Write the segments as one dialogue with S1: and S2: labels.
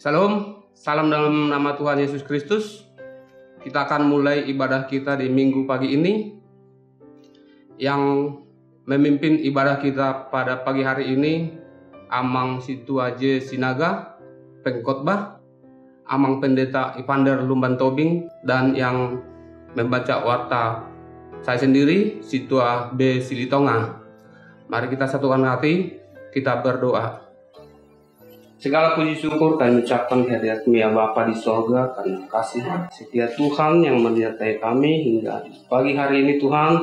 S1: Salam, salam dalam nama Tuhan Yesus Kristus. Kita akan mulai ibadah kita di minggu pagi ini. Yang memimpin ibadah kita pada pagi hari ini, Amang Situaje Sinaga, pengkhotbah, Amang Pendeta Evander Lumban Tobing, dan yang membaca warta saya sendiri, Situa B. Silitonga. Mari kita satukan hati, kita berdoa. Segala puji syukur kami ucapkan kehadirat-Mu ya Bapa di sorga, karena kasih setia Tuhan yang menyertai kami hingga pagi hari ini. Tuhan,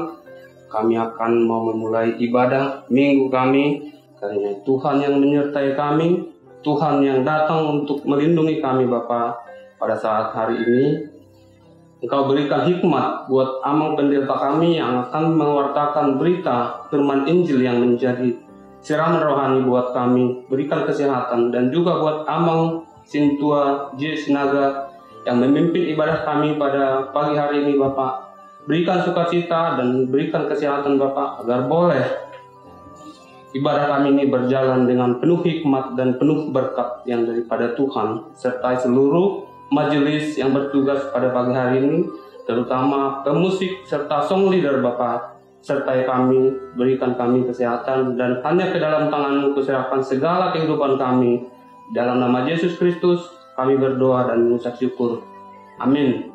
S1: kami akan mau memulai ibadah minggu kami, karena Tuhan yang menyertai kami, Tuhan yang datang untuk melindungi kami Bapa. Pada saat hari ini Engkau berikan hikmat buat Amang pendeta kami yang akan mewartakan berita firman Injil yang menjadi siraman rohani buat kami. Berikan kesehatan, dan juga buat Amang Sintua J. Sinaga yang memimpin ibadah kami pada pagi hari ini Bapak. Berikan sukacita dan berikan kesehatan Bapak, agar boleh ibadah kami ini berjalan dengan penuh hikmat dan penuh berkat yang daripada Tuhan. Sertai seluruh majelis yang bertugas pada pagi hari ini, terutama pemusik serta song leader Bapak. Sertai kami, berikan kami kesehatan, dan hanya ke dalam tangan-Mu kuserahkan segala kehidupan kami. Dalam nama Yesus Kristus kami berdoa dan mengucap syukur. Amin.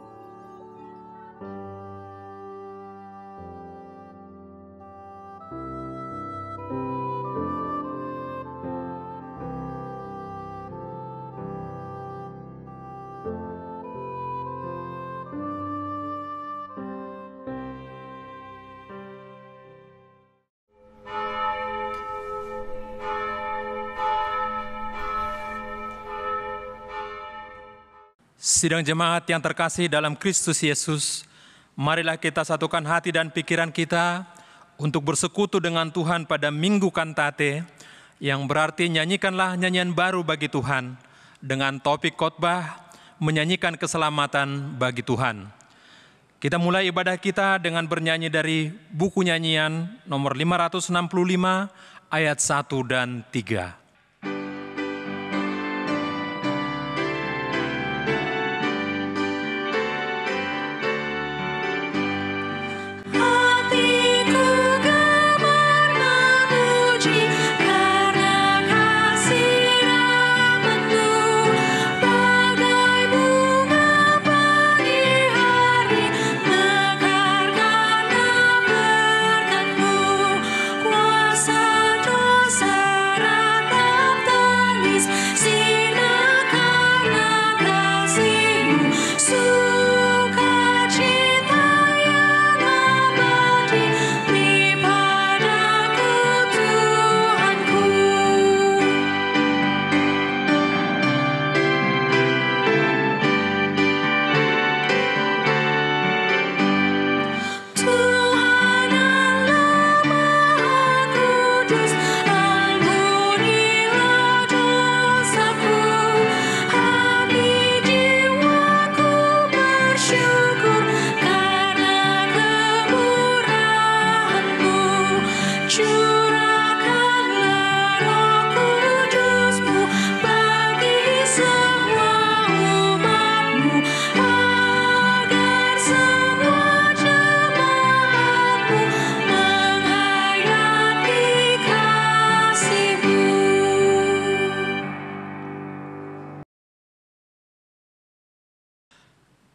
S2: Sidang jemaat yang terkasih dalam Kristus Yesus, marilah kita satukan hati dan pikiran kita untuk bersekutu dengan Tuhan pada Minggu Kantate, yang berarti nyanyikanlah nyanyian baru bagi Tuhan, dengan topik khotbah menyanyikan keselamatan bagi Tuhan. Kita mulai ibadah kita dengan bernyanyi dari buku nyanyian nomor 565 ayat 1 dan 3.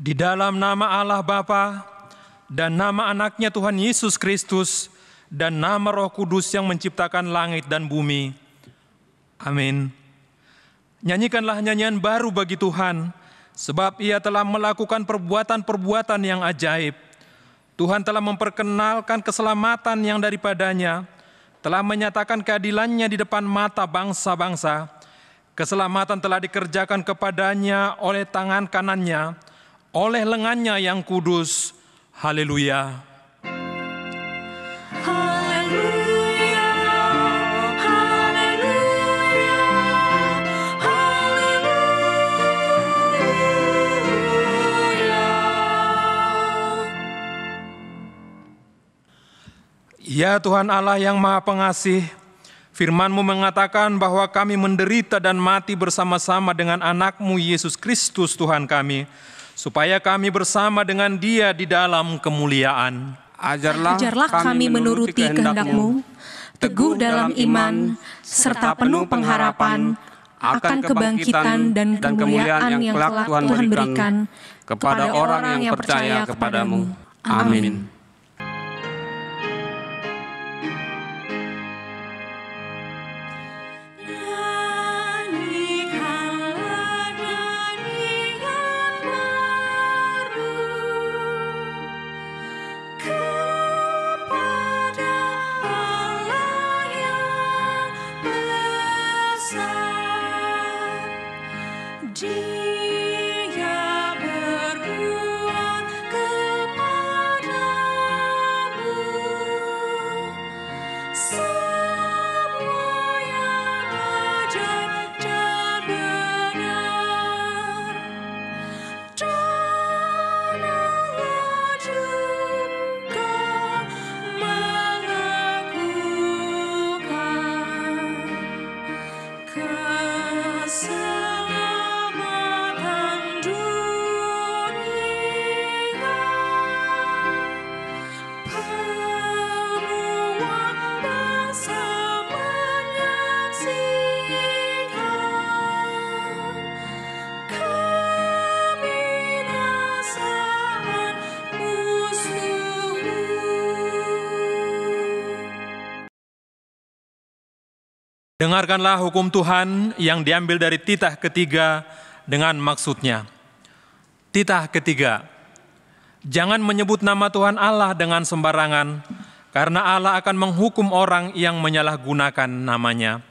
S2: Di dalam nama Allah Bapa dan nama anaknya Tuhan Yesus Kristus dan nama Roh Kudus yang menciptakan langit dan bumi. Amin. Nyanyikanlah nyanyian baru bagi Tuhan, sebab Ia telah melakukan perbuatan-perbuatan yang ajaib. Tuhan telah memperkenalkan keselamatan yang daripadanya, telah menyatakan keadilannya di depan mata bangsa-bangsa. Keselamatan telah dikerjakan kepadanya oleh tangan kanannya, oleh lengannya yang kudus. Haleluya.
S3: Haleluya, haleluya, haleluya.
S2: Ya Tuhan Allah yang Maha Pengasih, Firman-Mu mengatakan bahwa kami menderita dan mati bersama-sama dengan anak-Mu Yesus Kristus Tuhan kami, supaya kami bersama dengan Dia di dalam kemuliaan.
S3: Ajarlah kami menuruti kehendak-Mu, teguh dalam iman, serta penuh pengharapan akan kebangkitan dan kemuliaan yang kelak Tuhan berikan kepada orang yang percaya kepadamu. Amin. Dia berbuat kepadamu semua yang ajaib dan benar, dan Allah juga melakukan keselamatan dunia. Penuh bangsa menyaksikan kebinasaan musuh.
S2: Dengarkanlah hukum Tuhan yang diambil dari titah ketiga dengan maksudnya. Titah ketiga, jangan menyebut nama Tuhan Allah dengan sembarangan, karena Allah akan menghukum orang yang menyalahgunakan namanya.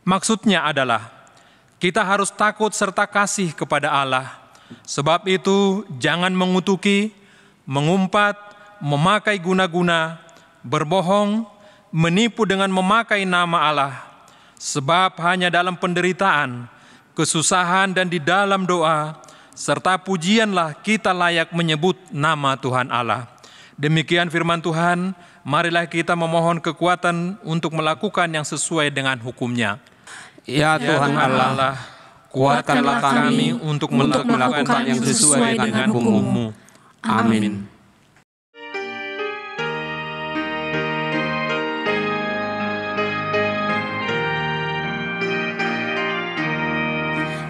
S2: Maksudnya adalah, kita harus takut serta kasih kepada Allah. Sebab itu, jangan mengutuki, mengumpat, memakai guna-guna, berbohong, menipu dengan memakai nama Allah. Sebab hanya dalam penderitaan, kesusahan dan di dalam doa, serta pujianlah kita layak menyebut nama Tuhan Allah. Demikian firman Tuhan, marilah kita memohon kekuatan untuk melakukan yang sesuai dengan hukum-Nya.
S1: Ya Tuhan Allah, kuatkanlah kami untuk melakukan yang sesuai dengan hukum-Mu. Amin.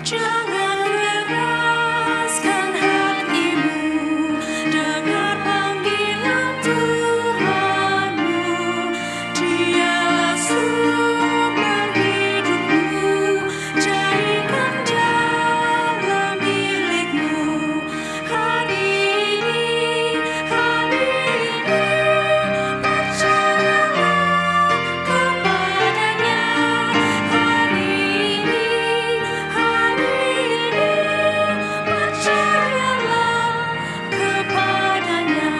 S3: Jangan keraskan hatimu, dengar panggilan Tuhanmu. Dialah sumber hidupmu, jadikan jalan milikmu. Hari ini percayalah kepadanya. Hari ini percayalah kepadanya.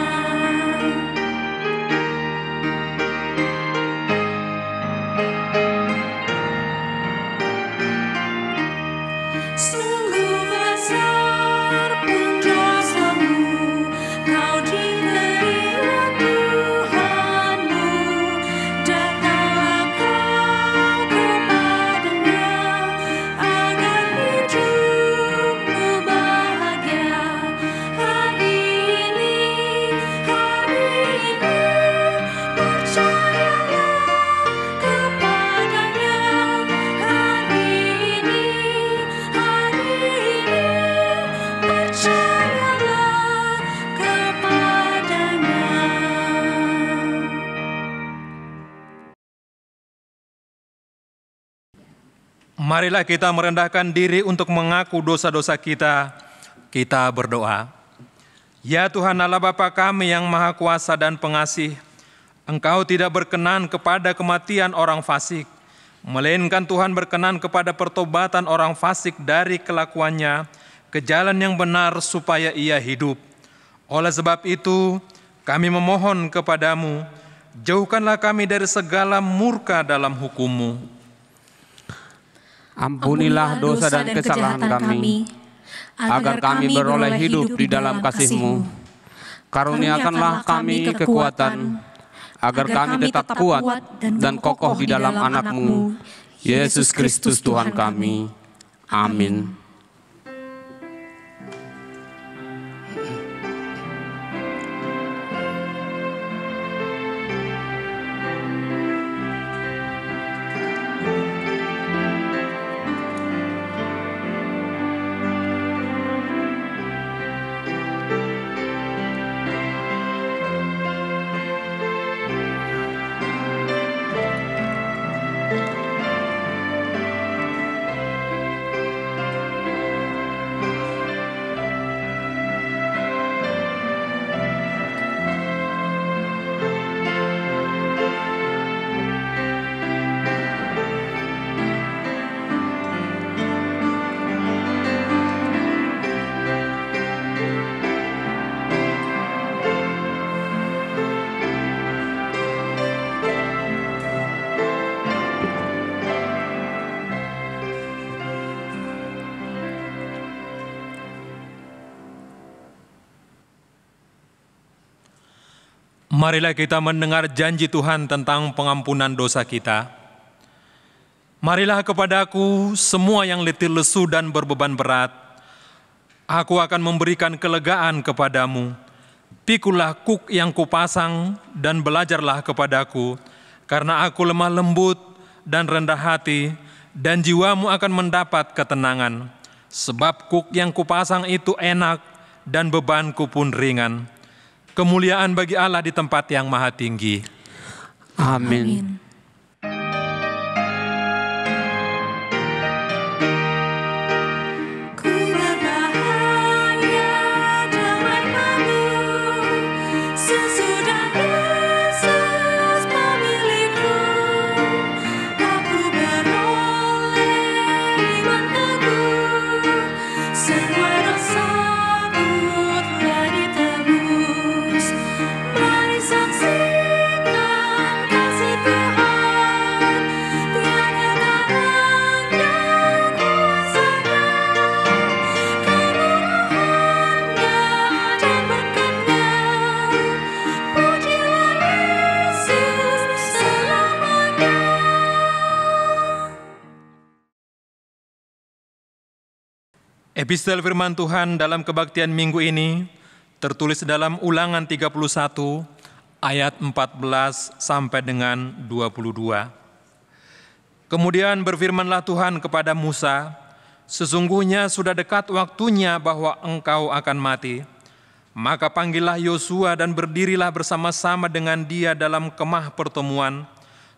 S3: Sungguh besar pun dosamu, kau diberilah Tuhanmu. Datanglah kau kepadanya, agar hidupmu bahagia. Hari ini percayalah kepadanya. Hari ini percayalah kepadanya.
S2: Marilah kita merendahkan diri untuk mengaku dosa-dosa kita. Kita berdoa. Ya Tuhan Allah Bapa kami yang Maha Kuasa dan Pengasih, Engkau tidak berkenan kepada kematian orang fasik, melainkan Tuhan berkenan kepada pertobatan orang fasik dari kelakuannya ke jalan yang benar supaya ia hidup. Oleh sebab itu, kami memohon kepadamu, jauhkanlah kami dari segala murka dalam hukum-Mu.
S1: Ampunilah dosa dan kesalahan kami, agar kami beroleh hidup di dalam kasih-Mu. Karuniakanlah kami kekuatan, agar kami tetap kuat dan kokoh di dalam anak-Mu, Yesus Kristus Tuhan kami. Amin.
S2: Marilah kita mendengar janji Tuhan tentang pengampunan dosa kita. Marilah kepadaku semua yang letih lesu dan berbeban berat. Aku akan memberikan kelegaan kepadamu. Pikulah kuk yang kupasang dan belajarlah kepadaku, karena aku lemah lembut dan rendah hati, dan jiwamu akan mendapat ketenangan. Sebab kuk yang kupasang itu enak dan bebanku pun ringan. Kemuliaan bagi Allah di tempat yang maha tinggi.
S1: Amin.
S2: Epistel firman Tuhan dalam kebaktian minggu ini tertulis dalam Ulangan 31 ayat 14 sampai dengan 22. Kemudian berfirmanlah Tuhan kepada Musa, "Sesungguhnya sudah dekat waktunya bahwa engkau akan mati. Maka panggillah Yosua dan berdirilah bersama-sama dengan dia dalam kemah pertemuan,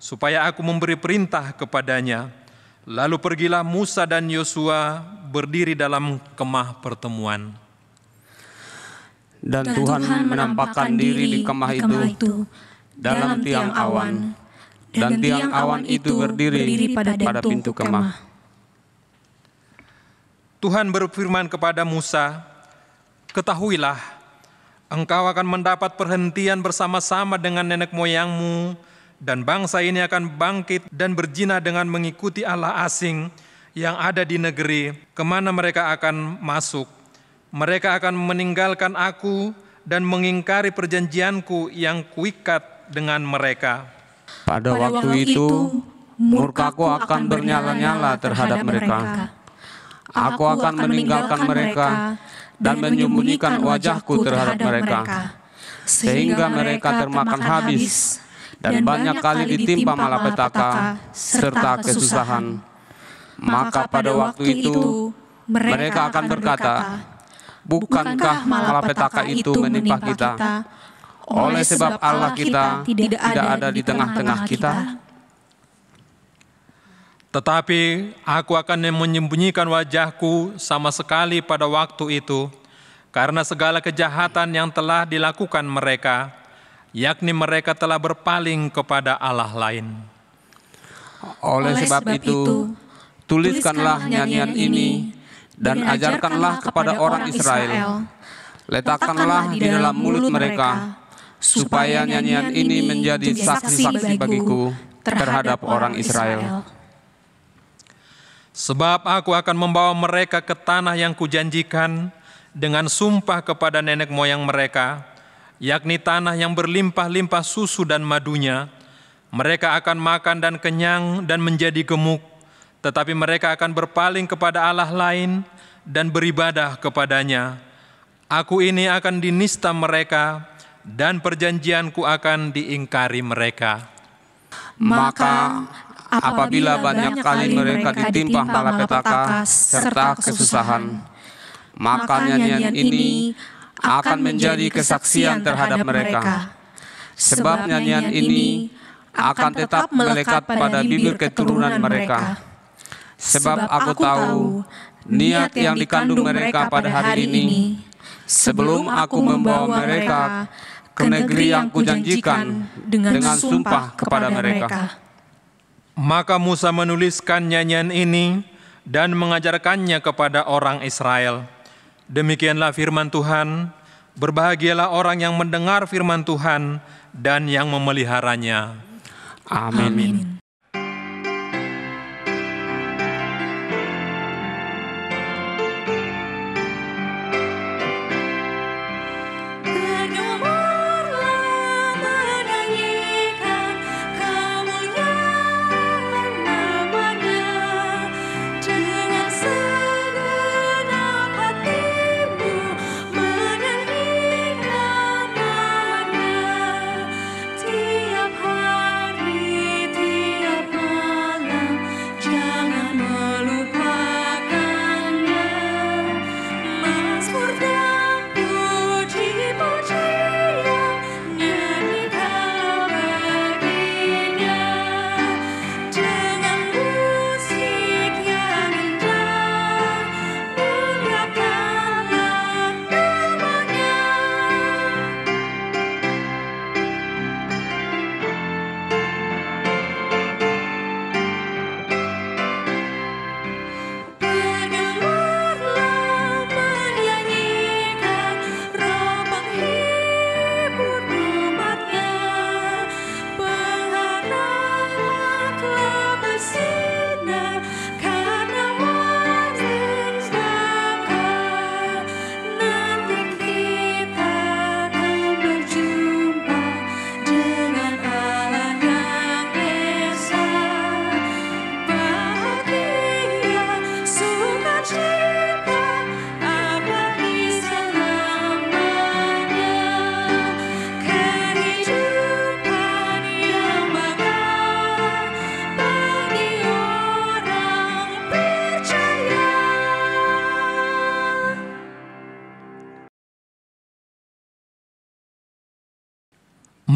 S2: supaya aku memberi perintah kepadanya." Lalu pergilah Musa dan Yosua berdiri dalam kemah pertemuan.
S1: Dan Tuhan menampakkan diri di kemah itu dalam tiang awan, dan tiang awan itu berdiri pada pintu kemah.
S2: Tuhan berfirman kepada Musa, "Ketahuilah, engkau akan mendapat perhentian bersama-sama dengan nenek moyangmu, dan bangsa ini akan bangkit dan berzina dengan mengikuti allah asing yang ada di negeri kemana mereka akan masuk. Mereka akan meninggalkan aku dan mengingkari perjanjianku yang kuikat dengan mereka.
S1: Pada waktu itu, murkaku akan bernyala-nyala terhadap mereka. Aku akan meninggalkan mereka dan menyembunyikan wajahku terhadap mereka, sehingga mereka termakan habis, dan banyak kali ditimpa malapetaka serta kesusahan. Maka pada waktu itu mereka akan berkata, bukankah malapetaka itu menimpa kita? Oleh sebab Allah kita tidak ada di tengah-tengah kita.
S2: Tetapi aku akan menyembunyikan wajahku sama sekali pada waktu itu, karena segala kejahatan yang telah dilakukan mereka, yakni mereka telah berpaling kepada Allah lain.
S1: Oleh sebab itu, tuliskanlah nyanyian ini dan ajarkanlah kepada orang Israel. Letakkanlah di dalam mulut mereka, supaya nyanyian ini menjadi saksi-saksi bagiku terhadap orang Israel.
S2: Sebab aku akan membawa mereka ke tanah yang kujanjikan dengan sumpah kepada nenek moyang mereka, yakni tanah yang berlimpah-limpah susu dan madunya. Mereka akan makan dan kenyang dan menjadi gemuk, tetapi mereka akan berpaling kepada Allah lain dan beribadah kepadanya. Aku ini akan dinista mereka, dan perjanjianku akan diingkari mereka.
S3: Maka apabila banyak kali mereka ditimpa malapetaka serta kesusahan, maka nyanyian ini akan menjadi kesaksian terhadap mereka. Sebab nyanyian ini akan tetap melekat pada bibir keturunan mereka. Sebab aku tahu niat yang dikandung mereka pada hari ini, sebelum aku membawa mereka ke negeri yang kujanjikan dengan sumpah kepada mereka.
S2: Maka Musa menuliskan nyanyian ini dan mengajarkannya kepada orang Israel. Demikianlah firman Tuhan, berbahagialah orang yang mendengar firman Tuhan dan yang memeliharanya.
S3: Amin.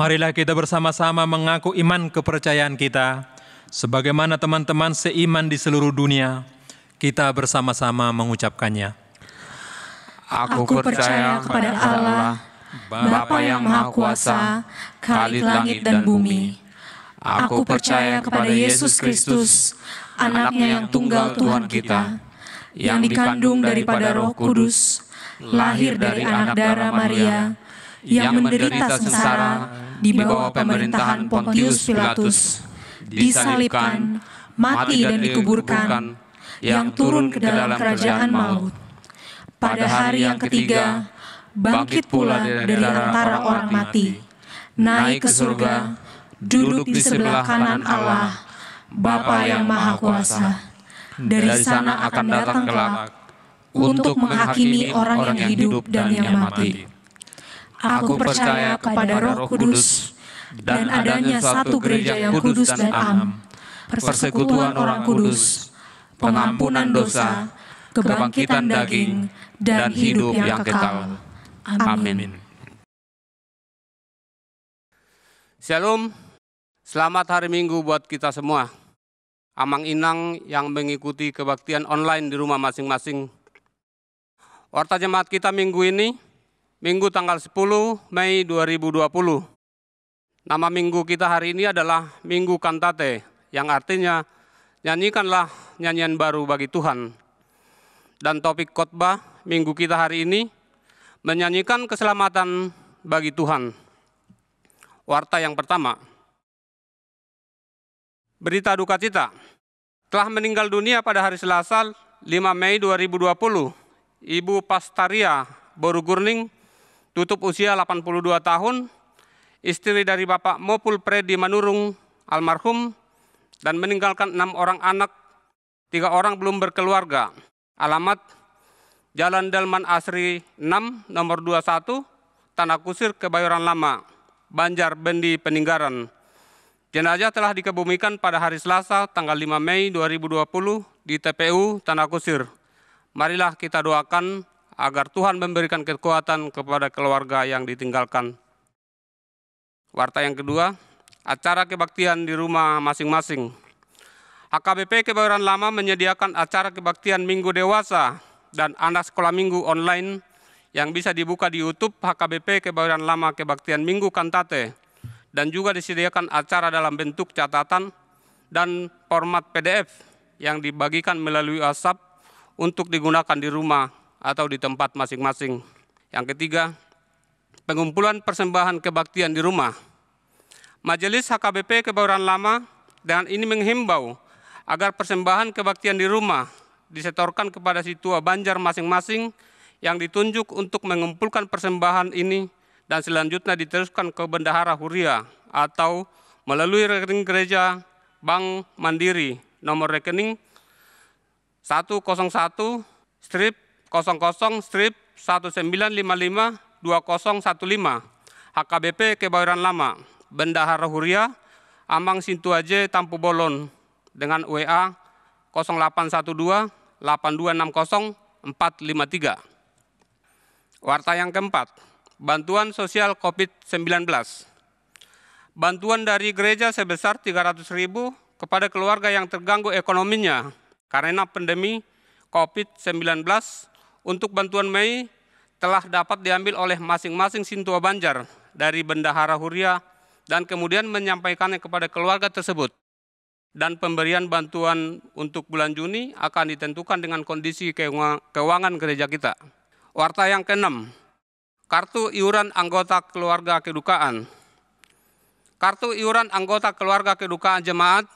S2: Marilah kita bersama-sama mengaku iman kepercayaan kita, sebagaimana teman-teman seiman di seluruh dunia, kita bersama-sama mengucapkannya.
S3: Aku percaya kepada Allah, Bapa yang Maha Kuasa, Khalik langit dan bumi. Aku percaya kepada Yesus Kristus, Anaknya yang tunggal Tuhan kita, yang dikandung daripada Roh Kudus, lahir dari anak darah Maria, yang menderita sengsara di bawah pemerintahan Pontius Pilatus, disalibkan, mati dan dikuburkan, yang turun ke dalam kerajaan maut. Pada hari yang ketiga, bangkit pula dari antara orang mati, naik ke surga, duduk di sebelah kanan Allah, Bapa yang Maha Kuasa. Dari sana akan datang kelak untuk menghakimi orang yang hidup dan yang mati. Aku percaya kepada Roh Kudus dan adanya satu gereja yang kudus dan am, persekutuan orang kudus, pengampunan dosa, kebangkitan daging, dan hidup yang kekal. Amin.
S1: Shalom, selamat hari Minggu buat kita semua. Amang Inang yang mengikuti kebaktian online di rumah masing-masing. Warta jemaat kita minggu ini, Minggu tanggal 10 Mei 2020. Nama minggu kita hari ini adalah Minggu Kantate, yang artinya nyanyikanlah nyanyian baru bagi Tuhan. Dan topik khotbah minggu kita hari ini, menyanyikan keselamatan bagi Tuhan. Warta yang pertama. Berita duka cita. Telah meninggal dunia pada hari Selasa 5 Mei 2020, Ibu Pastaria Borugurning, tutup usia 82 tahun, istri dari Bapak Mopul Predi Manurung almarhum, dan meninggalkan 6 orang anak, 3 orang belum berkeluarga. Alamat Jalan Delman Asri 6, nomor 21, Tanah Kusir, Kebayoran Lama, Banjar Bendi, Peninggaran. Jenazah telah dikebumikan pada hari Selasa, tanggal 5 Mei 2020 di TPU Tanah Kusir. Marilah kita doakan agar Tuhan memberikan kekuatan kepada keluarga yang ditinggalkan. Warta yang kedua, acara kebaktian di rumah masing-masing. HKBP Kebayoran Lama menyediakan acara kebaktian Minggu Dewasa dan anak sekolah minggu online yang bisa dibuka di YouTube HKBP Kebayoran Lama Kebaktian Minggu Kantate, dan juga disediakan acara dalam bentuk catatan dan format PDF yang dibagikan melalui WhatsApp untuk digunakan di rumah atau di tempat masing-masing. Yang ketiga, pengumpulan persembahan kebaktian di rumah. Majelis HKBP Kebayoran Lama dengan ini menghimbau agar persembahan kebaktian di rumah disetorkan kepada si tua Banjar masing-masing yang ditunjuk untuk mengumpulkan persembahan ini dan selanjutnya diteruskan ke Bendahara Huria atau melalui rekening gereja Bank Mandiri nomor rekening 101-00-1955-2015 HKBP Kebayoran Lama Bendahara Huria Amang Sintuaje Tampu Bolon dengan WA 0812-8260-453. Warta yang keempat, bantuan sosial COVID-19. Bantuan dari gereja sebesar 300.000 kepada keluarga yang terganggu ekonominya karena pandemi COVID-19 untuk bantuan Mei telah dapat diambil oleh masing-masing Sintua Banjar dari Bendahara Huria dan kemudian menyampaikannya kepada keluarga tersebut. Dan pemberian bantuan untuk bulan Juni akan ditentukan dengan kondisi keuangan gereja kita. Warta yang keenam, kartu iuran anggota keluarga kedukaan. Kartu iuran anggota keluarga kedukaan jemaat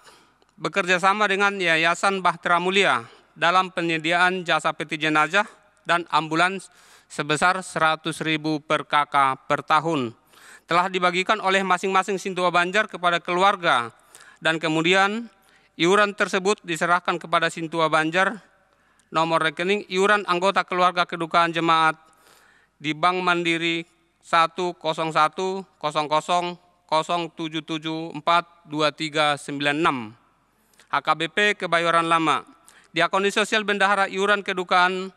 S1: bekerja sama dengan Yayasan Bahtera Mulia dalam penyediaan jasa peti jenazah dan ambulans sebesar 100.000 per kakak per tahun. Telah dibagikan oleh masing-masing Sintua Banjar kepada keluarga dan kemudian iuran tersebut diserahkan kepada Sintua Banjar nomor rekening iuran anggota keluarga kedukaan jemaat di Bank Mandiri 1010007742396 HKBP Kebayoran Lama. Diakoni Sosial Bendahara Iuran Kedukaan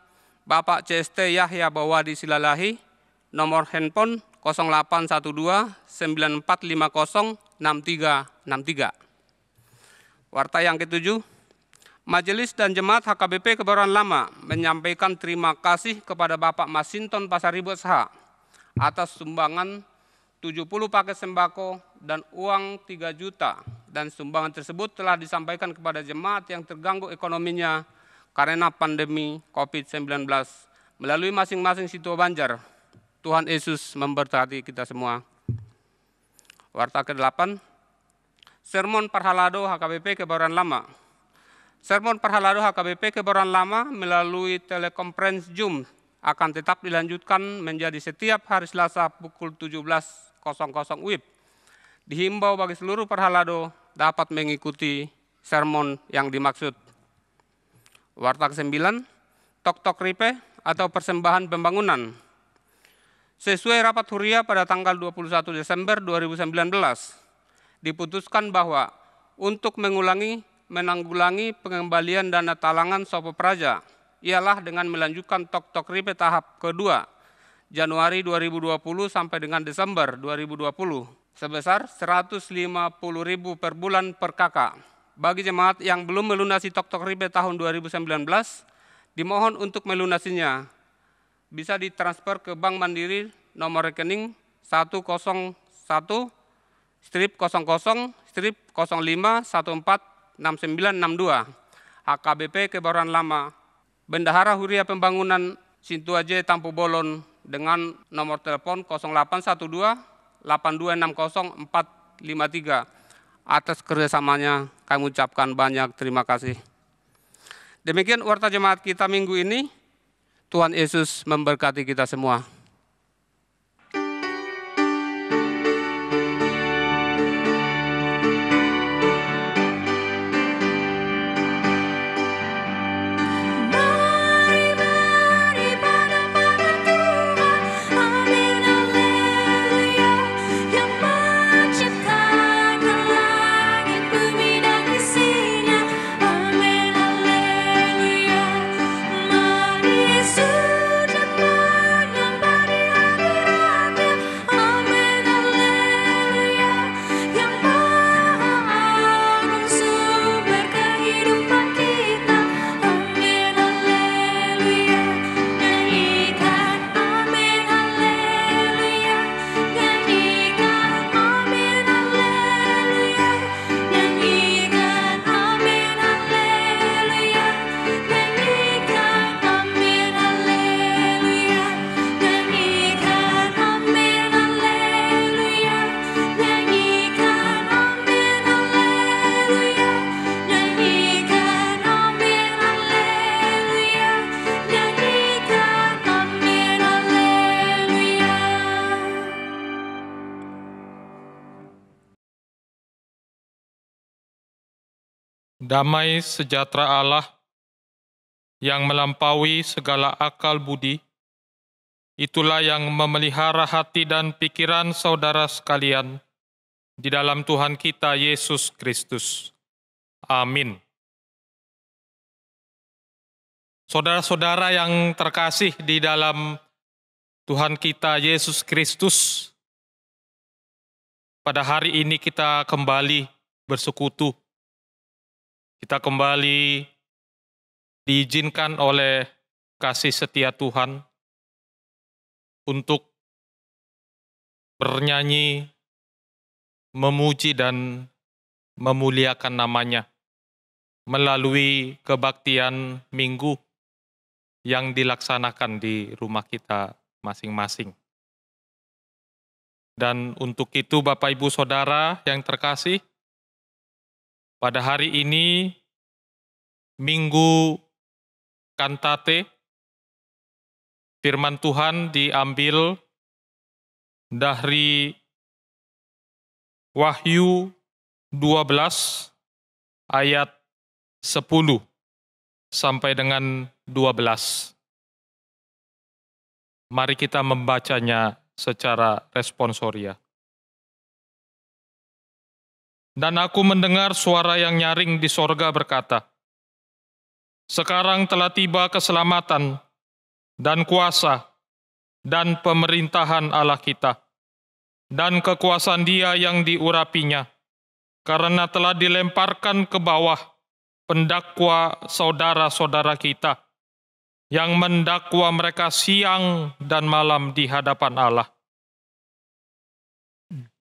S1: Bapak CST Yahya Bawadi Silalahi nomor handphone 0812-9450-6363. Warta yang ketujuh, Majelis dan Jemaat HKBP Kebayoran Lama menyampaikan terima kasih kepada Bapak Masinton Pasaribu SH atas sumbangan 70 paket sembako dan uang 3 juta dan sumbangan tersebut telah disampaikan kepada jemaat yang terganggu ekonominya karena pandemi COVID-19 melalui masing-masing Sintua Banjar. Tuhan Yesus memberkati kita semua. Warta ke-8, Sermon Parhalado HKBP Kebayoran Lama. Sermon Parhalado HKBP Kebayoran Lama melalui telekonferensi Zoom akan tetap dilanjutkan menjadi setiap hari Selasa pukul 17.00 WIB. Dihimbau bagi seluruh Parhalado dapat mengikuti sermon yang dimaksud. Warta ke-9, Tok-Tok Ripe atau persembahan pembangunan. Sesuai rapat Huria pada tanggal 21 Desember 2019, diputuskan bahwa untuk menanggulangi pengembalian dana talangan Sopo Praja ialah dengan melanjutkan Tok-Tok Ripe tahap kedua Januari 2020 sampai dengan Desember 2020 sebesar 150.000 per bulan per kakak. Bagi jemaat yang belum melunasi Tok-Tok Ripe tahun 2019, dimohon untuk melunasinya. Bisa ditransfer ke Bank Mandiri nomor rekening 100-00-05-146962 HKBP Kebayoran Lama Bendahara Huria Pembangunan Sintuaje Tampu Bolon dengan nomor telepon 0812-8260-453. Atas kerjasamanya kami ucapkan banyak terima kasih. Demikian warta jemaat kita minggu ini. Tuhan Yesus memberkati kita semua.
S2: Damai sejahtera Allah yang melampaui segala akal budi, itulah yang memelihara hati dan pikiran saudara sekalian di dalam Tuhan kita Yesus Kristus. Amin. Saudara-saudara yang terkasih di dalam Tuhan kita Yesus Kristus, pada hari ini kita kembali bersekutu. Kita kembali diizinkan oleh kasih setia Tuhan untuk bernyanyi, memuji dan memuliakan namanya melalui kebaktian minggu yang dilaksanakan di rumah kita masing-masing. Dan untuk itu Bapak Ibu Saudara yang terkasih, pada hari ini Minggu Kantate, firman Tuhan diambil dari Wahyu 12 ayat 10 sampai dengan 12. Mari kita membacanya secara responsoria. Dan aku mendengar suara yang nyaring di sorga berkata, "Sekarang telah tiba keselamatan dan kuasa dan pemerintahan Allah kita, dan kekuasaan Dia yang diurapinya, karena telah dilemparkan ke bawah pendakwa saudara-saudara kita, yang mendakwa mereka siang dan malam di hadapan Allah.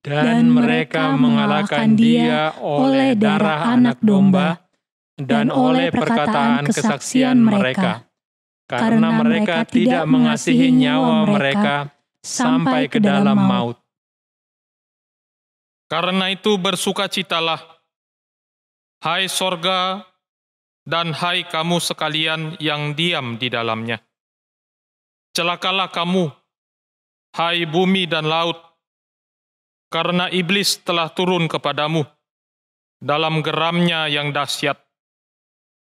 S4: Dan mereka mengalahkan Dia oleh darah anak domba dan oleh perkataan kesaksian mereka, karena mereka tidak mengasihi nyawa mereka sampai ke dalam maut.
S2: Karena itu bersukacitalah, hai sorga, dan hai kamu sekalian yang diam di dalamnya. Celakalah kamu, hai bumi dan laut, karena iblis telah turun kepadamu dalam geramnya yang dahsyat,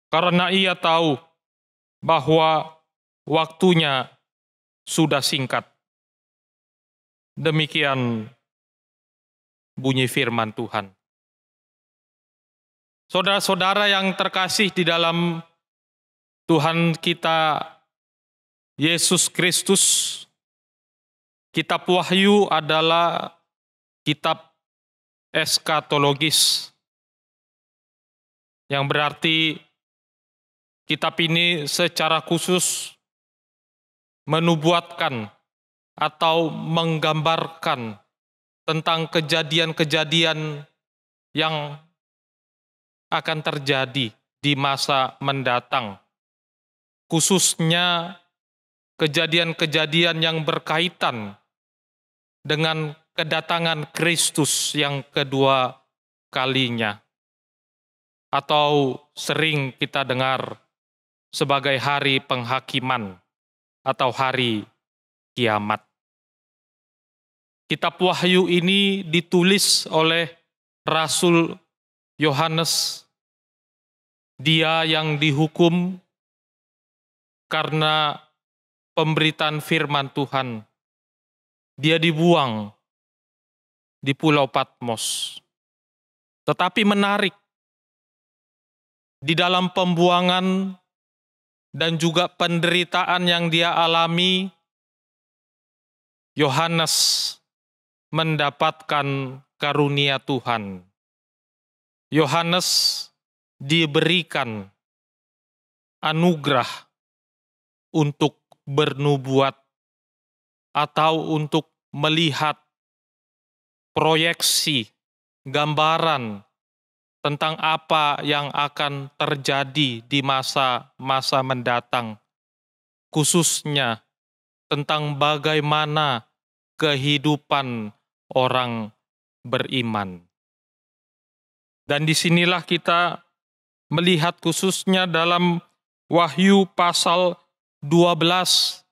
S2: karena ia tahu bahwa waktunya sudah singkat." Demikian bunyi firman Tuhan. Saudara-saudara yang terkasih di dalam Tuhan kita Yesus Kristus, kitab Wahyu adalah kitab eskatologis, yang berarti kitab ini secara khusus menubuatkan atau menggambarkan tentang kejadian-kejadian yang akan terjadi di masa mendatang, khususnya kejadian-kejadian yang berkaitan dengan kedatangan Kristus yang kedua kalinya, atau sering kita dengar sebagai hari penghakiman atau hari kiamat. Kitab Wahyu ini ditulis oleh Rasul Yohanes, dia yang dihukum karena pemberitaan firman Tuhan. Dia dibuang di Pulau Patmos. Tetapi menarik, di dalam pembuangan dan juga penderitaan yang dia alami, Yohanes mendapatkan karunia Tuhan. Yohanes diberikan anugerah untuk bernubuat atau untuk melihat proyeksi, gambaran tentang apa yang akan terjadi di masa-masa mendatang, khususnya tentang bagaimana kehidupan orang beriman. Dan disinilah kita melihat khususnya dalam Wahyu pasal 12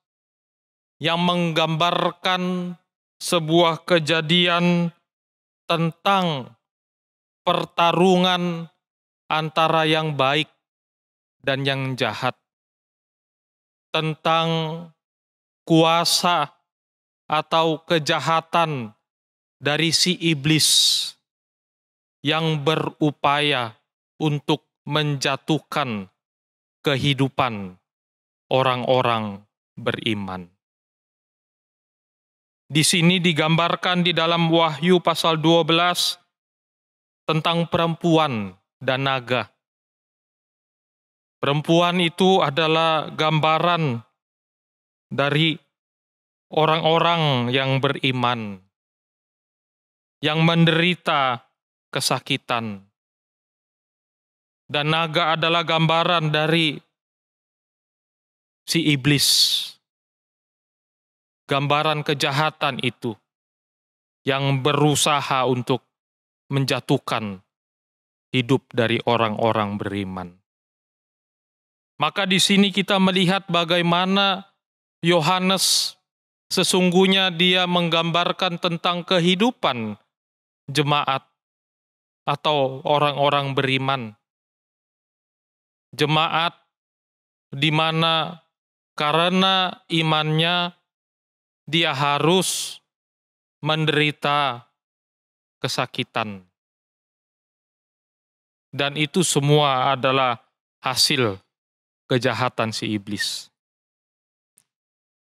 S2: yang menggambarkan sebuah kejadian tentang pertarungan antara yang baik dan yang jahat, tentang kuasa atau kejahatan dari si iblis yang berupaya untuk menjatuhkan kehidupan orang-orang beriman. Di sini digambarkan di dalam Wahyu pasal 12 tentang perempuan dan naga. Perempuan itu adalah gambaran dari orang-orang yang beriman, yang menderita kesakitan. Dan naga adalah gambaran dari si iblis, gambaran kejahatan itu yang berusaha untuk menjatuhkan hidup dari orang-orang beriman. Maka di sini kita melihat bagaimana Yohanes sesungguhnya dia menggambarkan tentang kehidupan jemaat atau orang-orang beriman. Jemaat di mana karena imannya dia harus menderita kesakitan. Dan itu semua adalah hasil kejahatan si iblis.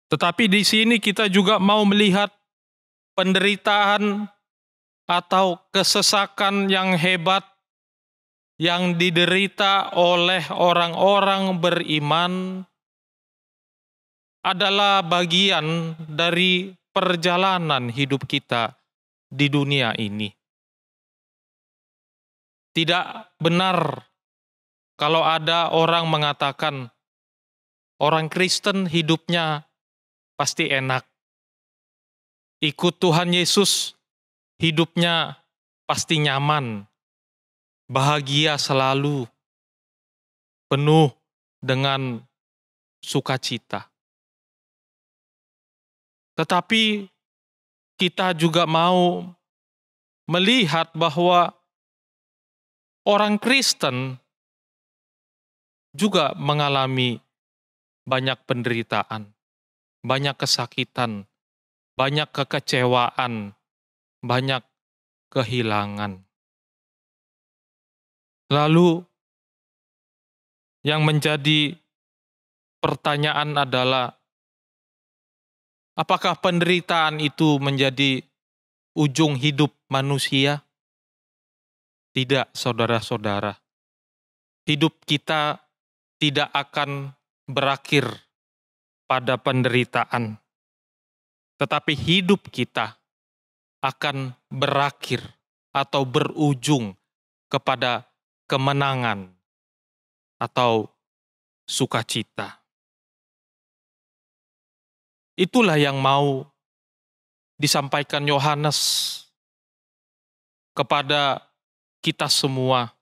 S2: Tetapi di sini kita juga mau melihat penderitaan atau kesesakan yang hebat yang diderita oleh orang-orang beriman adalah bagian dari perjalanan hidup kita di dunia ini. Tidak benar kalau ada orang mengatakan orang Kristen hidupnya pasti enak. Ikut Tuhan Yesus hidupnya pasti nyaman, bahagia selalu, penuh dengan sukacita. Tetapi kita juga mau melihat bahwa orang Kristen juga mengalami banyak penderitaan, banyak kesakitan, banyak kekecewaan, banyak kehilangan. Lalu yang menjadi pertanyaan adalah, apakah penderitaan itu menjadi ujung hidup manusia? Tidak, saudara-saudara. Hidup kita tidak akan berakhir pada penderitaan. Tetapi hidup kita akan berakhir atau berujung kepada kemenangan atau sukacita. Itulah yang mau disampaikan Yohanes kepada kita semua,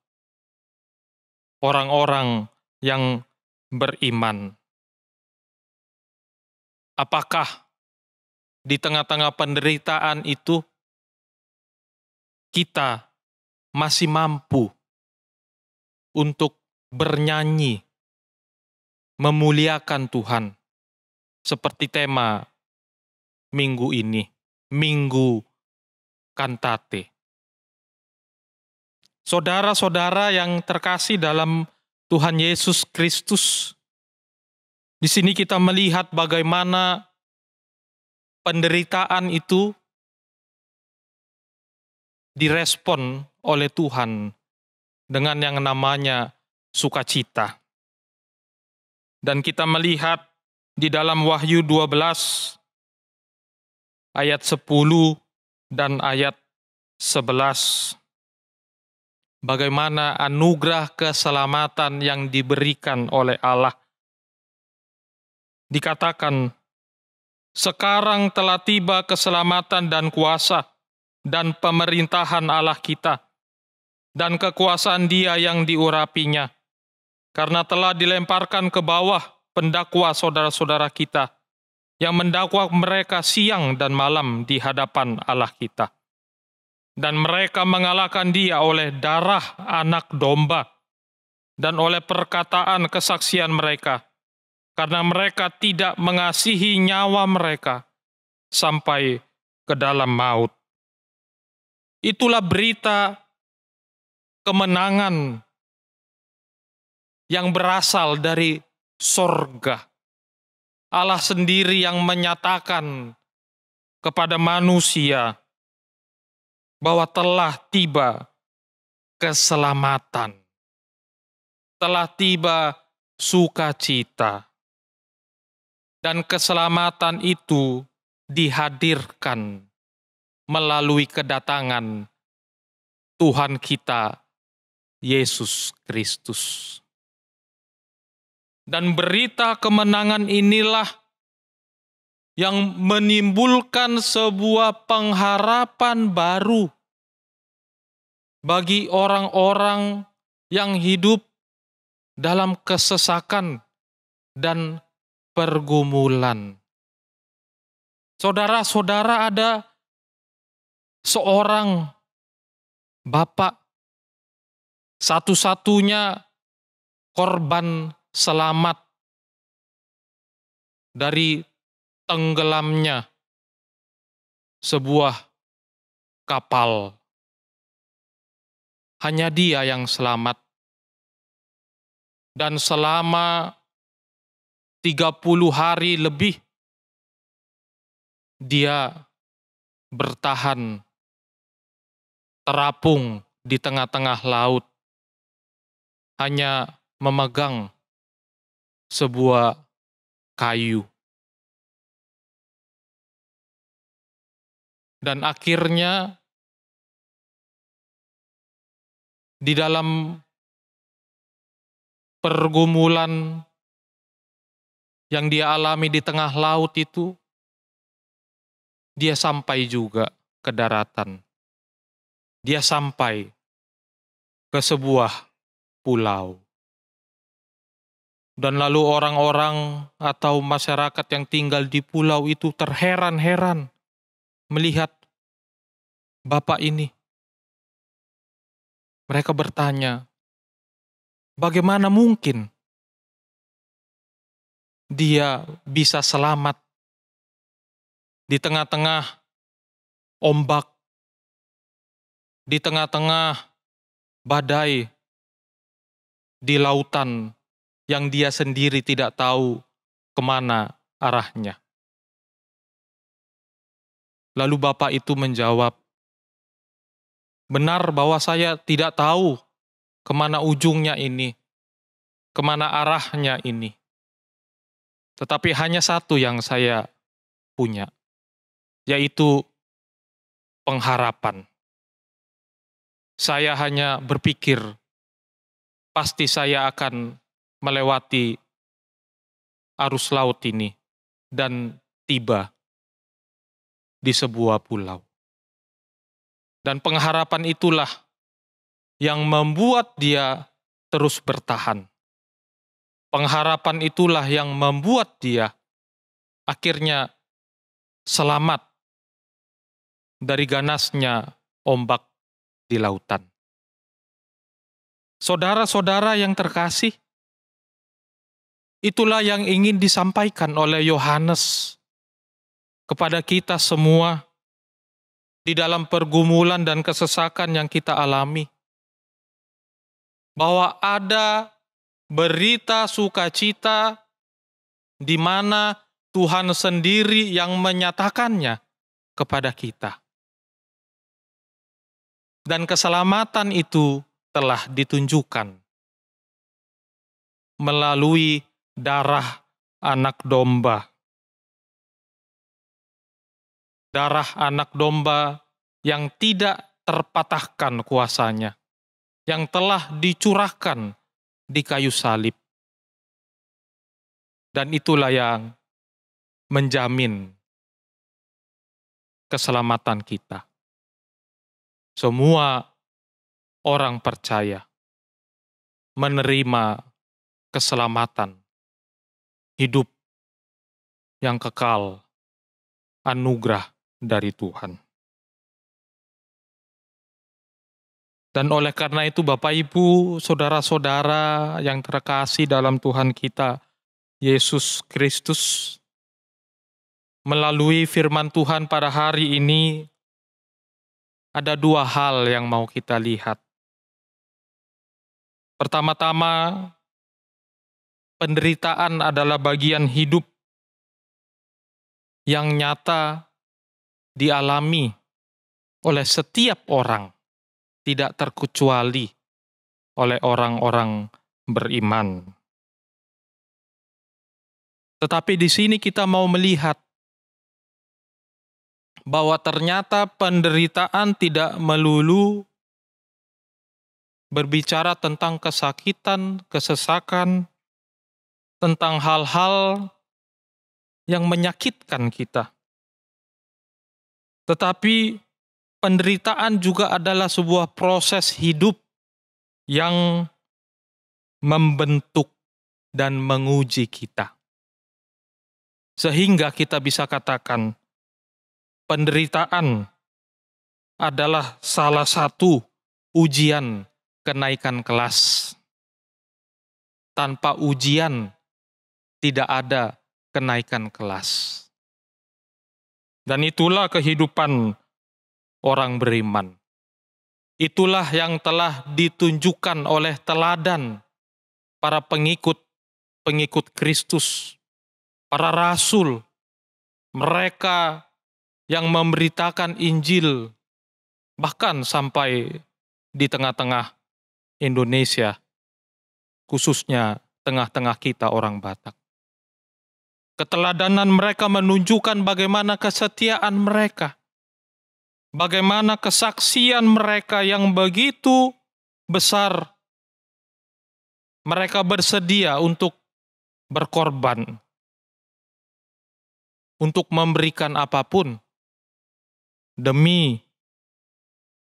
S2: orang-orang yang beriman. Apakah di tengah-tengah penderitaan itu kita masih mampu untuk bernyanyi, memuliakan Tuhan, seperti tema minggu ini, Minggu Kantate. Saudara-saudara yang terkasih dalam Tuhan Yesus Kristus, di sini kita melihat bagaimana penderitaan itu direspon oleh Tuhan dengan yang namanya sukacita. Dan kita melihat di dalam Wahyu 12 ayat 10 dan ayat 11 bagaimana anugerah keselamatan yang diberikan oleh Allah. Dikatakan, sekarang telah tiba keselamatan dan kuasa dan pemerintahan Allah kita dan kekuasaan Dia yang diurapinya, karena telah dilemparkan ke bawah pendakwa saudara-saudara kita yang mendakwa mereka siang dan malam di hadapan Allah kita. Dan mereka mengalahkan Dia oleh darah anak domba dan oleh perkataan kesaksian mereka, karena mereka tidak mengasihi nyawa mereka sampai ke dalam maut. Itulah berita kemenangan yang berasal dari sorga. Allah sendiri yang menyatakan kepada manusia bahwa telah tiba keselamatan, telah tiba sukacita, dan keselamatan itu dihadirkan melalui kedatangan Tuhan kita, Yesus Kristus. Dan berita kemenangan inilah yang menimbulkan sebuah pengharapan baru bagi orang-orang yang hidup dalam kesesakan dan pergumulan. Saudara-saudara, ada seorang bapak, satu-satunya korban selamat dari tenggelamnya sebuah kapal. Hanya dia yang selamat. Dan selama 30 hari lebih dia bertahan terapung di tengah-tengah laut, hanya memegang sebuah kayu. Dan akhirnya di dalam pergumulan yang dia alami di tengah laut itu, dia sampai juga ke daratan. Dia sampai ke sebuah pulau. Dan lalu orang-orang atau masyarakat yang tinggal di pulau itu terheran-heran melihat bapak ini. Mereka bertanya, bagaimana mungkin dia bisa selamat di tengah-tengah ombak, di tengah-tengah badai, di lautan yang dia sendiri tidak tahu kemana arahnya. Lalu bapak itu menjawab, benar bahwa saya tidak tahu kemana ujungnya ini, kemana arahnya ini. Tetapi hanya satu yang saya punya, yaitu pengharapan. Saya hanya berpikir, pasti saya akan melewati arus laut ini dan tiba di sebuah pulau. Dan pengharapan itulah yang membuat dia terus bertahan. Pengharapan itulah yang membuat dia akhirnya selamat dari ganasnya ombak di lautan. Saudara-saudara yang terkasih, itulah yang ingin disampaikan oleh Yohanes kepada kita semua di dalam pergumulan dan kesesakan yang kita alami. Bahwa ada berita sukacita di mana Tuhan sendiri yang menyatakannya kepada kita. Dan keselamatan itu telah ditunjukkan melalui darah anak domba. Darah anak domba yang tidak terpatahkan kuasanya, yang telah dicurahkan di kayu salib. Dan itulah yang menjamin keselamatan kita. Semua orang percaya menerima keselamatan, hidup yang kekal, anugerah dari Tuhan. Dan oleh karena itu Bapak Ibu, saudara-saudara yang terkasih dalam Tuhan kita, Yesus Kristus, melalui firman Tuhan pada hari ini, ada dua hal yang mau kita lihat. Pertama-tama, penderitaan adalah bagian hidup yang nyata dialami oleh setiap orang, tidak terkecuali oleh orang-orang beriman. Tetapi di sini kita mau melihat bahwa ternyata penderitaan tidak melulu berbicara tentang kesakitan, kesesakan, tentang hal-hal yang menyakitkan kita. Tetapi penderitaan juga adalah sebuah proses hidup yang membentuk dan menguji kita. Sehingga kita bisa katakan, penderitaan adalah salah satu ujian kenaikan kelas. Tanpa ujian, tidak ada kenaikan kelas. Dan itulah kehidupan orang beriman. Itulah yang telah ditunjukkan oleh teladan para pengikut Kristus, para rasul, mereka yang memberitakan Injil, bahkan sampai di tengah-tengah Indonesia, khususnya tengah-tengah kita orang Batak. Keteladanan mereka menunjukkan bagaimana kesetiaan mereka, bagaimana kesaksian mereka yang begitu besar. Mereka bersedia untuk berkorban, untuk memberikan apapun demi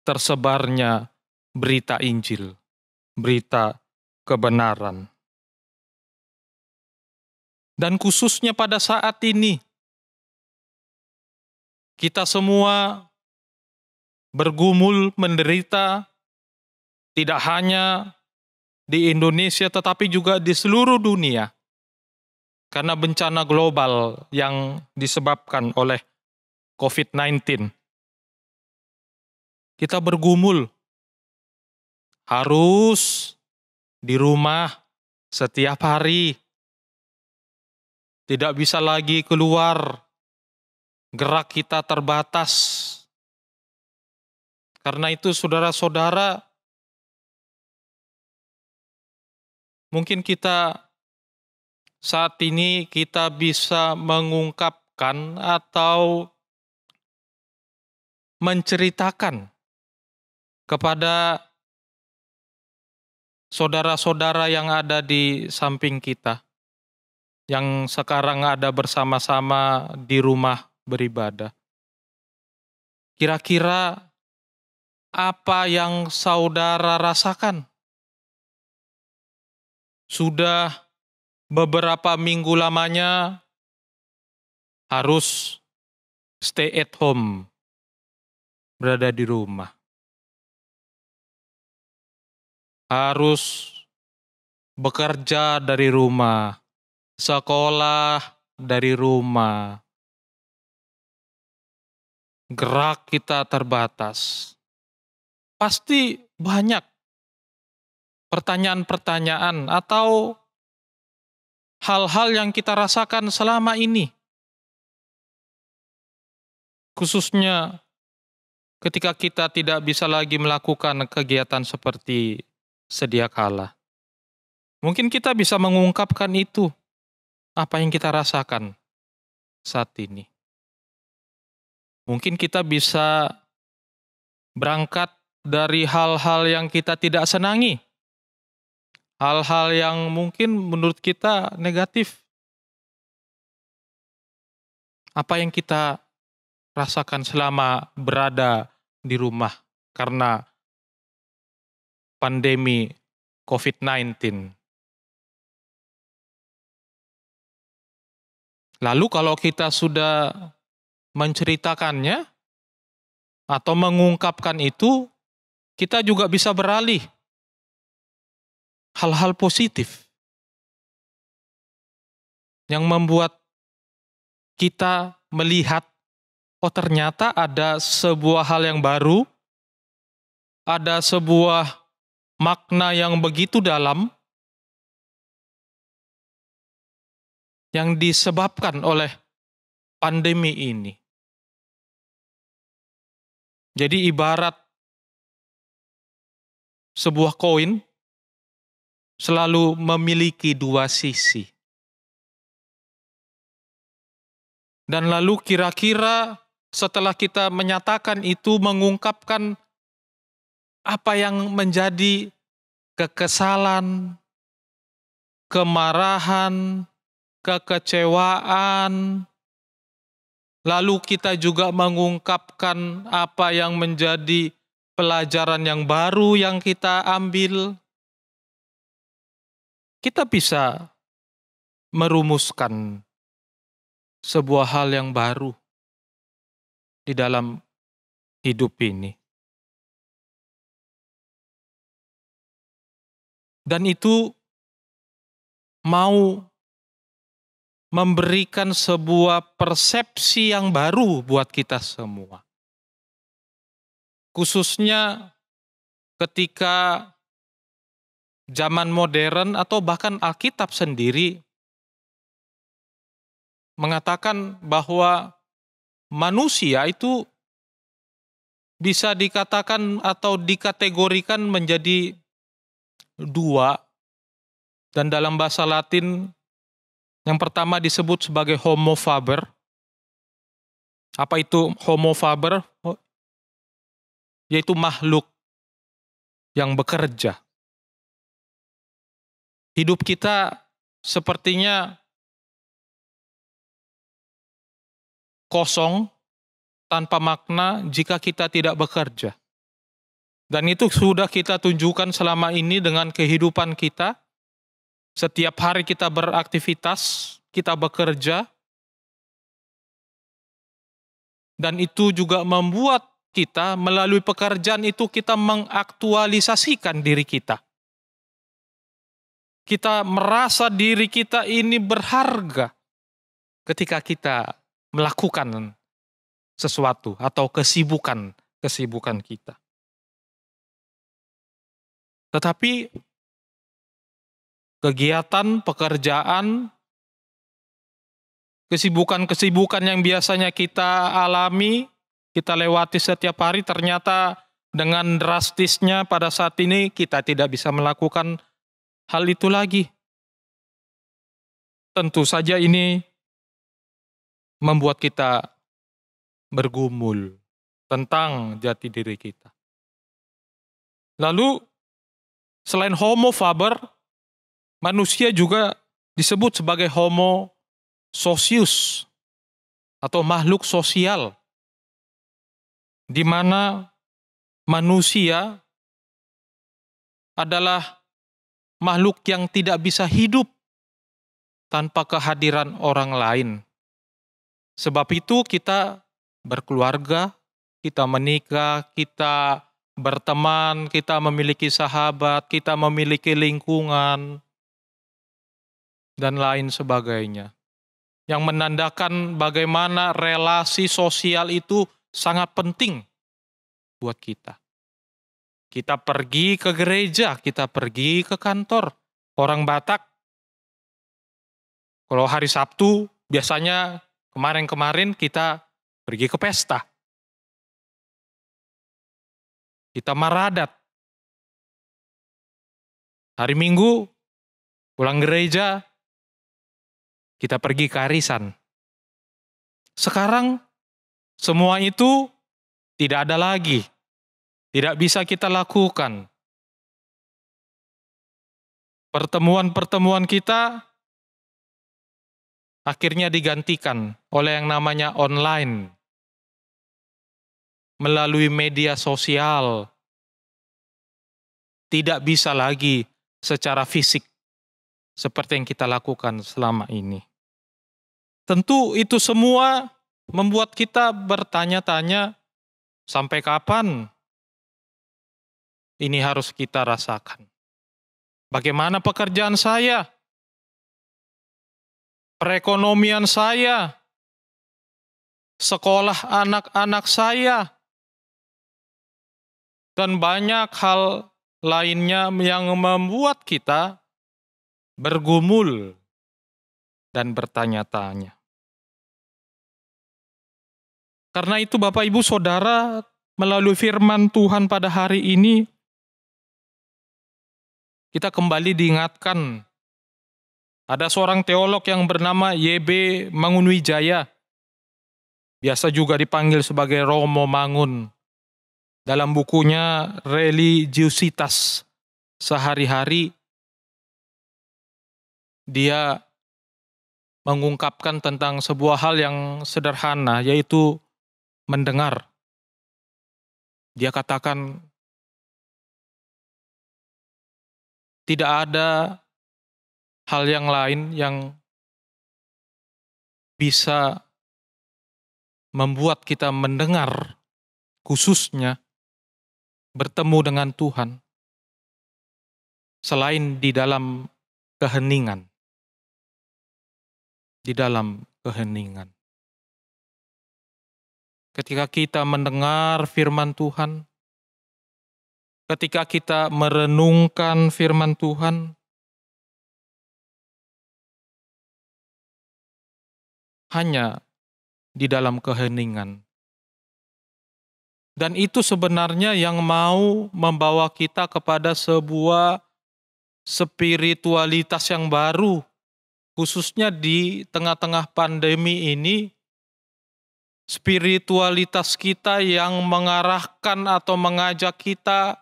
S2: tersebarnya berita Injil, berita kebenaran. Dan khususnya pada saat ini, kita semua bergumul menderita, tidak hanya di Indonesia tetapi juga di seluruh dunia, karena bencana global yang disebabkan oleh COVID-19. Kita bergumul, harus di rumah setiap hari, tidak bisa lagi keluar, gerak kita terbatas. Karena itu saudara-saudara, mungkin kita saat ini kita bisa mengungkapkan atau menceritakan kepada saudara-saudara yang ada di samping kita, yang sekarang ada bersama-sama di rumah beribadah. Kira-kira apa yang saudara rasakan? Sudah beberapa minggu lamanya harus stay at home, berada di rumah. Harus bekerja dari rumah, sekolah dari rumah. Gerak kita terbatas. Pasti banyak pertanyaan-pertanyaan atau hal-hal yang kita rasakan selama ini. Khususnya ketika kita tidak bisa lagi melakukan kegiatan seperti sedia kala. Mungkin kita bisa mengungkapkan itu, apa yang kita rasakan saat ini. Mungkin kita bisa berangkat dari hal-hal yang kita tidak senangi. Hal-hal yang mungkin menurut kita negatif. Apa yang kita rasakan selama berada di rumah karena pandemi COVID-19. Lalu kalau kita sudah menceritakannya atau mengungkapkan itu, kita juga bisa beralih hal-hal positif yang membuat kita melihat, oh ternyata ada sebuah hal yang baru, ada sebuah makna yang begitu dalam yang disebabkan oleh pandemi ini. Jadi ibarat sebuah koin selalu memiliki dua sisi. Dan lalu kira-kira setelah kita menyatakan itu, mengungkapkan apa yang menjadi kekesalan, kemarahan, kekecewaan, lalu kita juga mengungkapkan apa yang menjadi pelajaran yang baru yang kita ambil. Kita bisa merumuskan sebuah hal yang baru di dalam hidup ini. Dan itu mau memberikan sebuah persepsi yang baru buat kita semua. Khususnya ketika zaman modern atau bahkan Alkitab sendiri mengatakan bahwa manusia itu bisa dikatakan atau dikategorikan menjadi dua, dan dalam bahasa Latin yang pertama disebut sebagai homo faber. Apa itu homo faber? Yaitu makhluk yang bekerja. Hidup kita sepertinya kosong, tanpa makna jika kita tidak bekerja. Dan itu sudah kita tunjukkan selama ini dengan kehidupan kita. Setiap hari kita beraktivitas, kita bekerja. Dan itu juga membuat kita melalui pekerjaan itu kita mengaktualisasikan diri kita. Kita merasa diri kita ini berharga ketika kita melakukan sesuatu atau kesibukan kita. Tetapi kegiatan, pekerjaan, kesibukan yang biasanya kita alami, kita lewati setiap hari, ternyata dengan drastisnya pada saat ini kita tidak bisa melakukan hal itu lagi. Tentu saja ini membuat kita bergumul tentang jati diri kita. Lalu selain homo faber, manusia juga disebut sebagai homo socius atau makhluk sosial, di mana manusia adalah makhluk yang tidak bisa hidup tanpa kehadiran orang lain. Sebab itu kita berkeluarga, kita menikah, kita berteman, kita memiliki sahabat, kita memiliki lingkungan, dan lain sebagainya. Yang menandakan bagaimana relasi sosial itu sangat penting buat kita. Kita pergi ke gereja, kita pergi ke kantor. Orang Batak, kalau hari Sabtu, biasanya kemarin kita pergi ke pesta. Kita maradat. Hari Minggu, pulang gereja, kita pergi ke arisan. Sekarang, semua itu tidak ada lagi. Tidak bisa kita lakukan. Pertemuan-pertemuan kita akhirnya digantikan oleh yang namanya online. Melalui media sosial. Tidak bisa lagi secara fisik seperti yang kita lakukan selama ini. Tentu itu semua membuat kita bertanya-tanya, sampai kapan ini harus kita rasakan. Bagaimana pekerjaan saya? Perekonomian saya? Sekolah anak-anak saya? Dan banyak hal lainnya yang membuat kita bergumul dan bertanya-tanya. Karena itu Bapak Ibu Saudara, melalui firman Tuhan pada hari ini, kita kembali diingatkan. Ada seorang teolog yang bernama Y.B. Mangunwijaya, biasa juga dipanggil sebagai Romo Mangun. Dalam bukunya Religiusitas Sehari-hari, dia mengungkapkan tentang sebuah hal yang sederhana, yaitu mendengar. Dia katakan, tidak ada hal yang lain yang bisa membuat kita mendengar, khususnya bertemu dengan Tuhan, selain di dalam keheningan. Di dalam keheningan. Ketika kita mendengar firman Tuhan, ketika kita merenungkan firman Tuhan, hanya di dalam keheningan. Dan itu sebenarnya yang mau membawa kita kepada sebuah spiritualitas yang baru, khususnya di tengah-tengah pandemi ini. Spiritualitas kita yang mengarahkan atau mengajak kita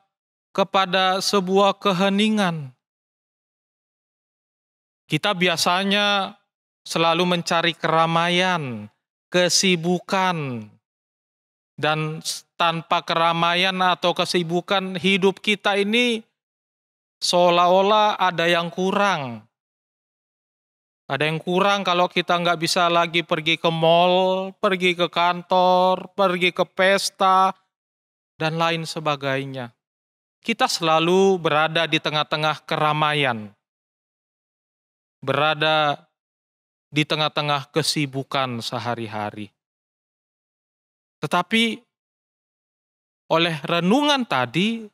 S2: kepada sebuah keheningan. Kita biasanya selalu mencari keramaian, kesibukan, dan tanpa keramaian atau kesibukan, hidup kita ini seolah-olah ada yang kurang. Ada yang kurang kalau kita nggak bisa lagi pergi ke mall, pergi ke kantor, pergi ke pesta, dan lain sebagainya. Kita selalu berada di tengah-tengah keramaian. Berada di tengah-tengah kesibukan sehari-hari. Tetapi oleh renungan tadi,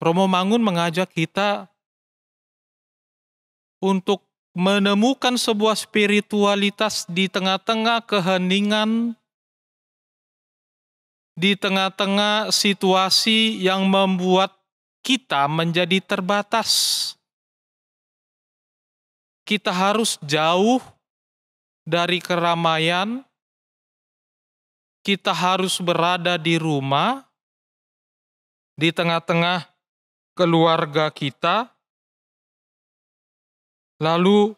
S2: Romo Mangun mengajak kita untuk menemukan sebuah spiritualitas di tengah-tengah keheningan, di tengah-tengah situasi yang membuat kita menjadi terbatas. Kita harus jauh dari keramaian, kita harus berada di rumah, di tengah-tengah keluarga kita. Lalu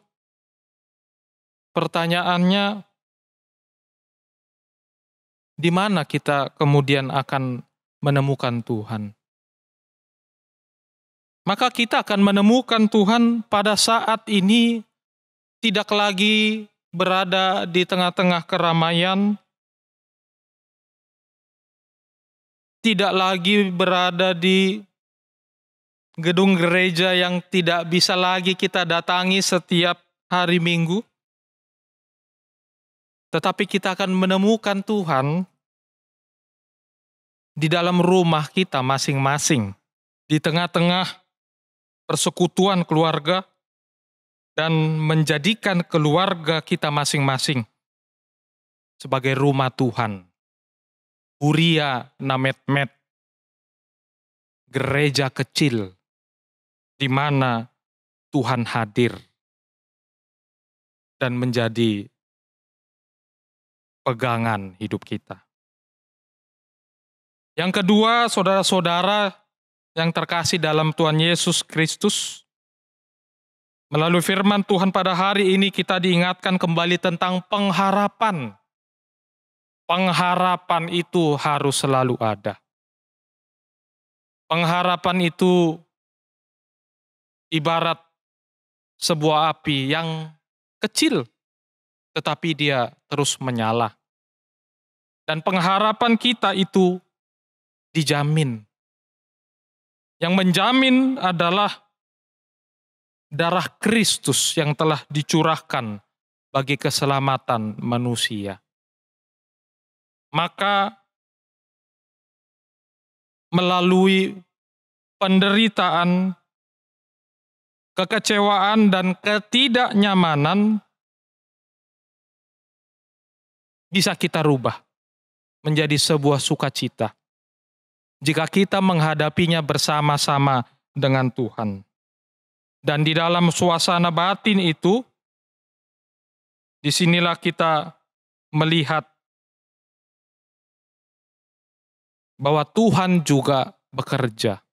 S2: pertanyaannya, di mana kita kemudian akan menemukan Tuhan? Maka kita akan menemukan Tuhan pada saat ini tidak lagi berada di tengah-tengah keramaian, tidak lagi berada di gedung gereja yang tidak bisa lagi kita datangi setiap hari Minggu. Tetapi kita akan menemukan Tuhan di dalam rumah kita masing-masing, di tengah-tengah persekutuan keluarga, dan menjadikan keluarga kita masing-masing sebagai rumah Tuhan. Huria Namet-met, gereja kecil, di mana Tuhan hadir dan menjadi pegangan hidup kita. Yang kedua, saudara-saudara yang terkasih dalam Tuhan Yesus Kristus, melalui firman Tuhan pada hari ini kita diingatkan kembali tentang pengharapan. Pengharapan itu harus selalu ada. Pengharapan itu ibarat sebuah api yang kecil, tetapi dia terus menyala. Dan pengharapan kita itu dijamin Yang menjamin adalah darah Kristus yang telah dicurahkan bagi keselamatan manusia. Maka melalui penderitaan, kekecewaan, dan ketidaknyamanan bisa kita rubah menjadi sebuah sukacita jika kita menghadapinya bersama-sama dengan Tuhan. Dan di dalam suasana batin itu, disinilah kita melihat bahwa Tuhan juga bekerja.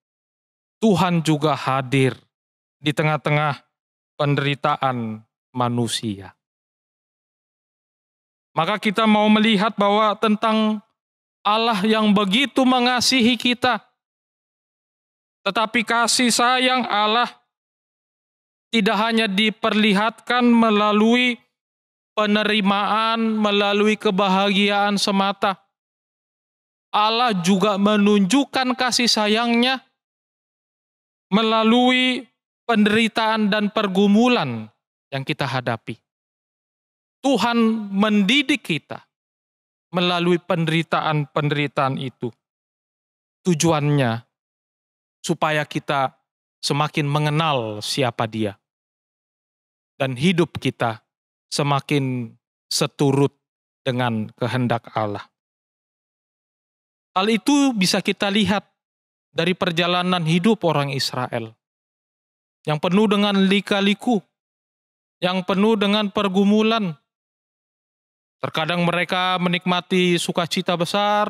S2: Tuhan juga hadir di tengah-tengah penderitaan manusia. Maka kita mau melihat bahwa tentang Allah yang begitu mengasihi kita. Tetapi kasih sayang Allah tidak hanya diperlihatkan melalui penerimaan, melalui kebahagiaan semata. Allah juga menunjukkan kasih sayangnya melalui penderitaan dan pergumulan yang kita hadapi. Tuhan mendidik kita melalui penderitaan-penderitaan itu. Tujuannya supaya kita semakin mengenal siapa Dia. Dan hidup kita semakin seturut dengan kehendak Allah. Hal itu bisa kita lihat dari perjalanan hidup orang Israel. Yang penuh dengan lika-liku, yang penuh dengan pergumulan. Terkadang mereka menikmati sukacita besar,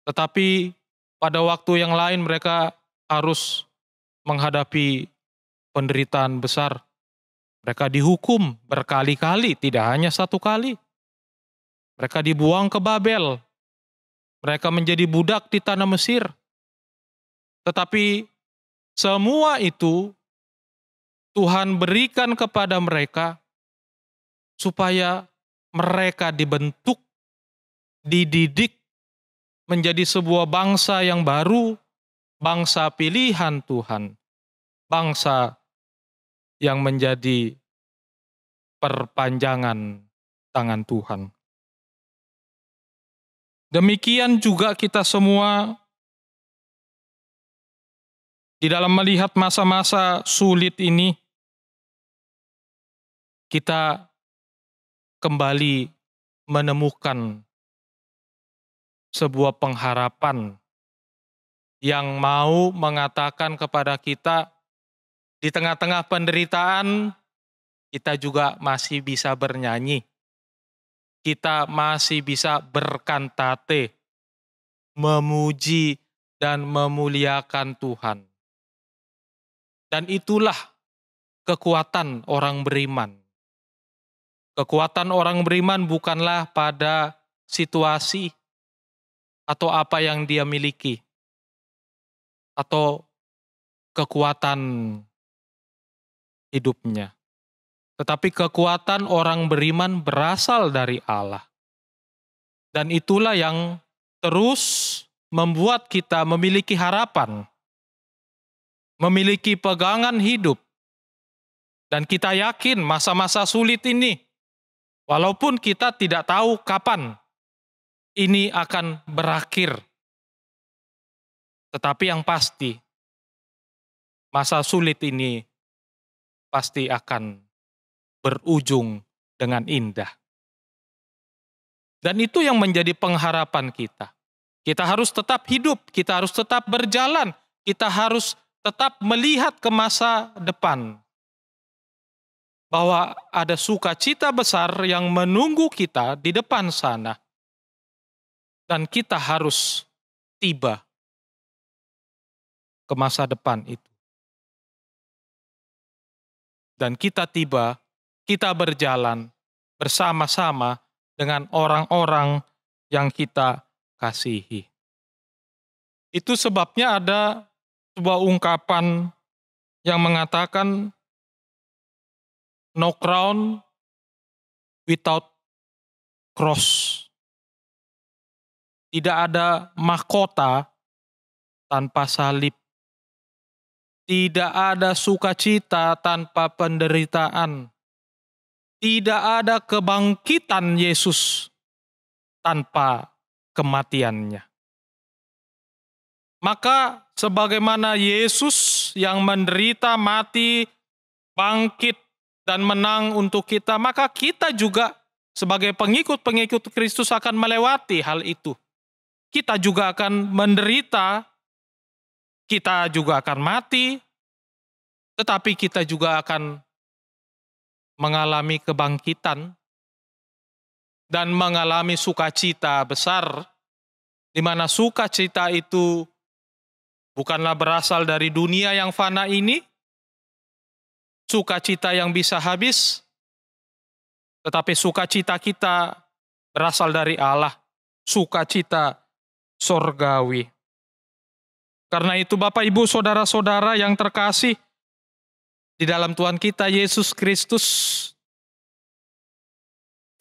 S2: tetapi pada waktu yang lain mereka harus menghadapi penderitaan besar. Mereka dihukum berkali-kali, tidak hanya satu kali. Mereka dibuang ke Babel. Mereka menjadi budak di tanah Mesir. Tetapi semua itu Tuhan berikan kepada mereka supaya mereka dibentuk, dididik menjadi sebuah bangsa yang baru, bangsa pilihan Tuhan, bangsa yang menjadi perpanjangan tangan Tuhan. Demikian juga kita semua di dalam melihat masa-masa sulit ini, kita kembali menemukan sebuah pengharapan yang mau mengatakan kepada kita, di tengah-tengah penderitaan, kita juga masih bisa bernyanyi. Kita masih bisa berkantate, memuji dan memuliakan Tuhan. Dan itulah kekuatan orang beriman. Kekuatan orang beriman bukanlah pada situasi atau apa yang dia miliki, atau kekuatan hidupnya. Tetapi kekuatan orang beriman berasal dari Allah. Dan itulah yang terus membuat kita memiliki harapan, memiliki pegangan hidup. Dan kita yakin masa-masa sulit ini, walaupun kita tidak tahu kapan ini akan berakhir, tetapi yang pasti, masa sulit ini pasti akan berujung dengan indah. Dan itu yang menjadi pengharapan kita. Kita harus tetap hidup, kita harus tetap berjalan, kita harus tetap melihat ke masa depan. Bahwa ada sukacita besar yang menunggu kita di depan sana. Dan kita harus tiba ke masa depan itu. Dan kita tiba, kita berjalan bersama-sama dengan orang-orang yang kita kasihi. Itu sebabnya ada sebuah ungkapan yang mengatakan no crown without cross. Tidak ada mahkota tanpa salib. Tidak ada sukacita tanpa penderitaan. Tidak ada kebangkitan Yesus tanpa kematiannya. Maka sebagaimana Yesus yang menderita, mati, bangkit, dan menang untuk kita, maka kita juga sebagai pengikut-pengikut Kristus akan melewati hal itu. Kita juga akan menderita, kita juga akan mati, tetapi kita juga akan mengalami kebangkitan dan mengalami sukacita besar, di mana sukacita itu bukanlah berasal dari dunia yang fana ini, sukacita yang bisa habis, tetapi sukacita kita berasal dari Allah, sukacita sorgawi. Karena itu Bapak, Ibu, Saudara-saudara yang terkasih di dalam Tuhan kita Yesus Kristus,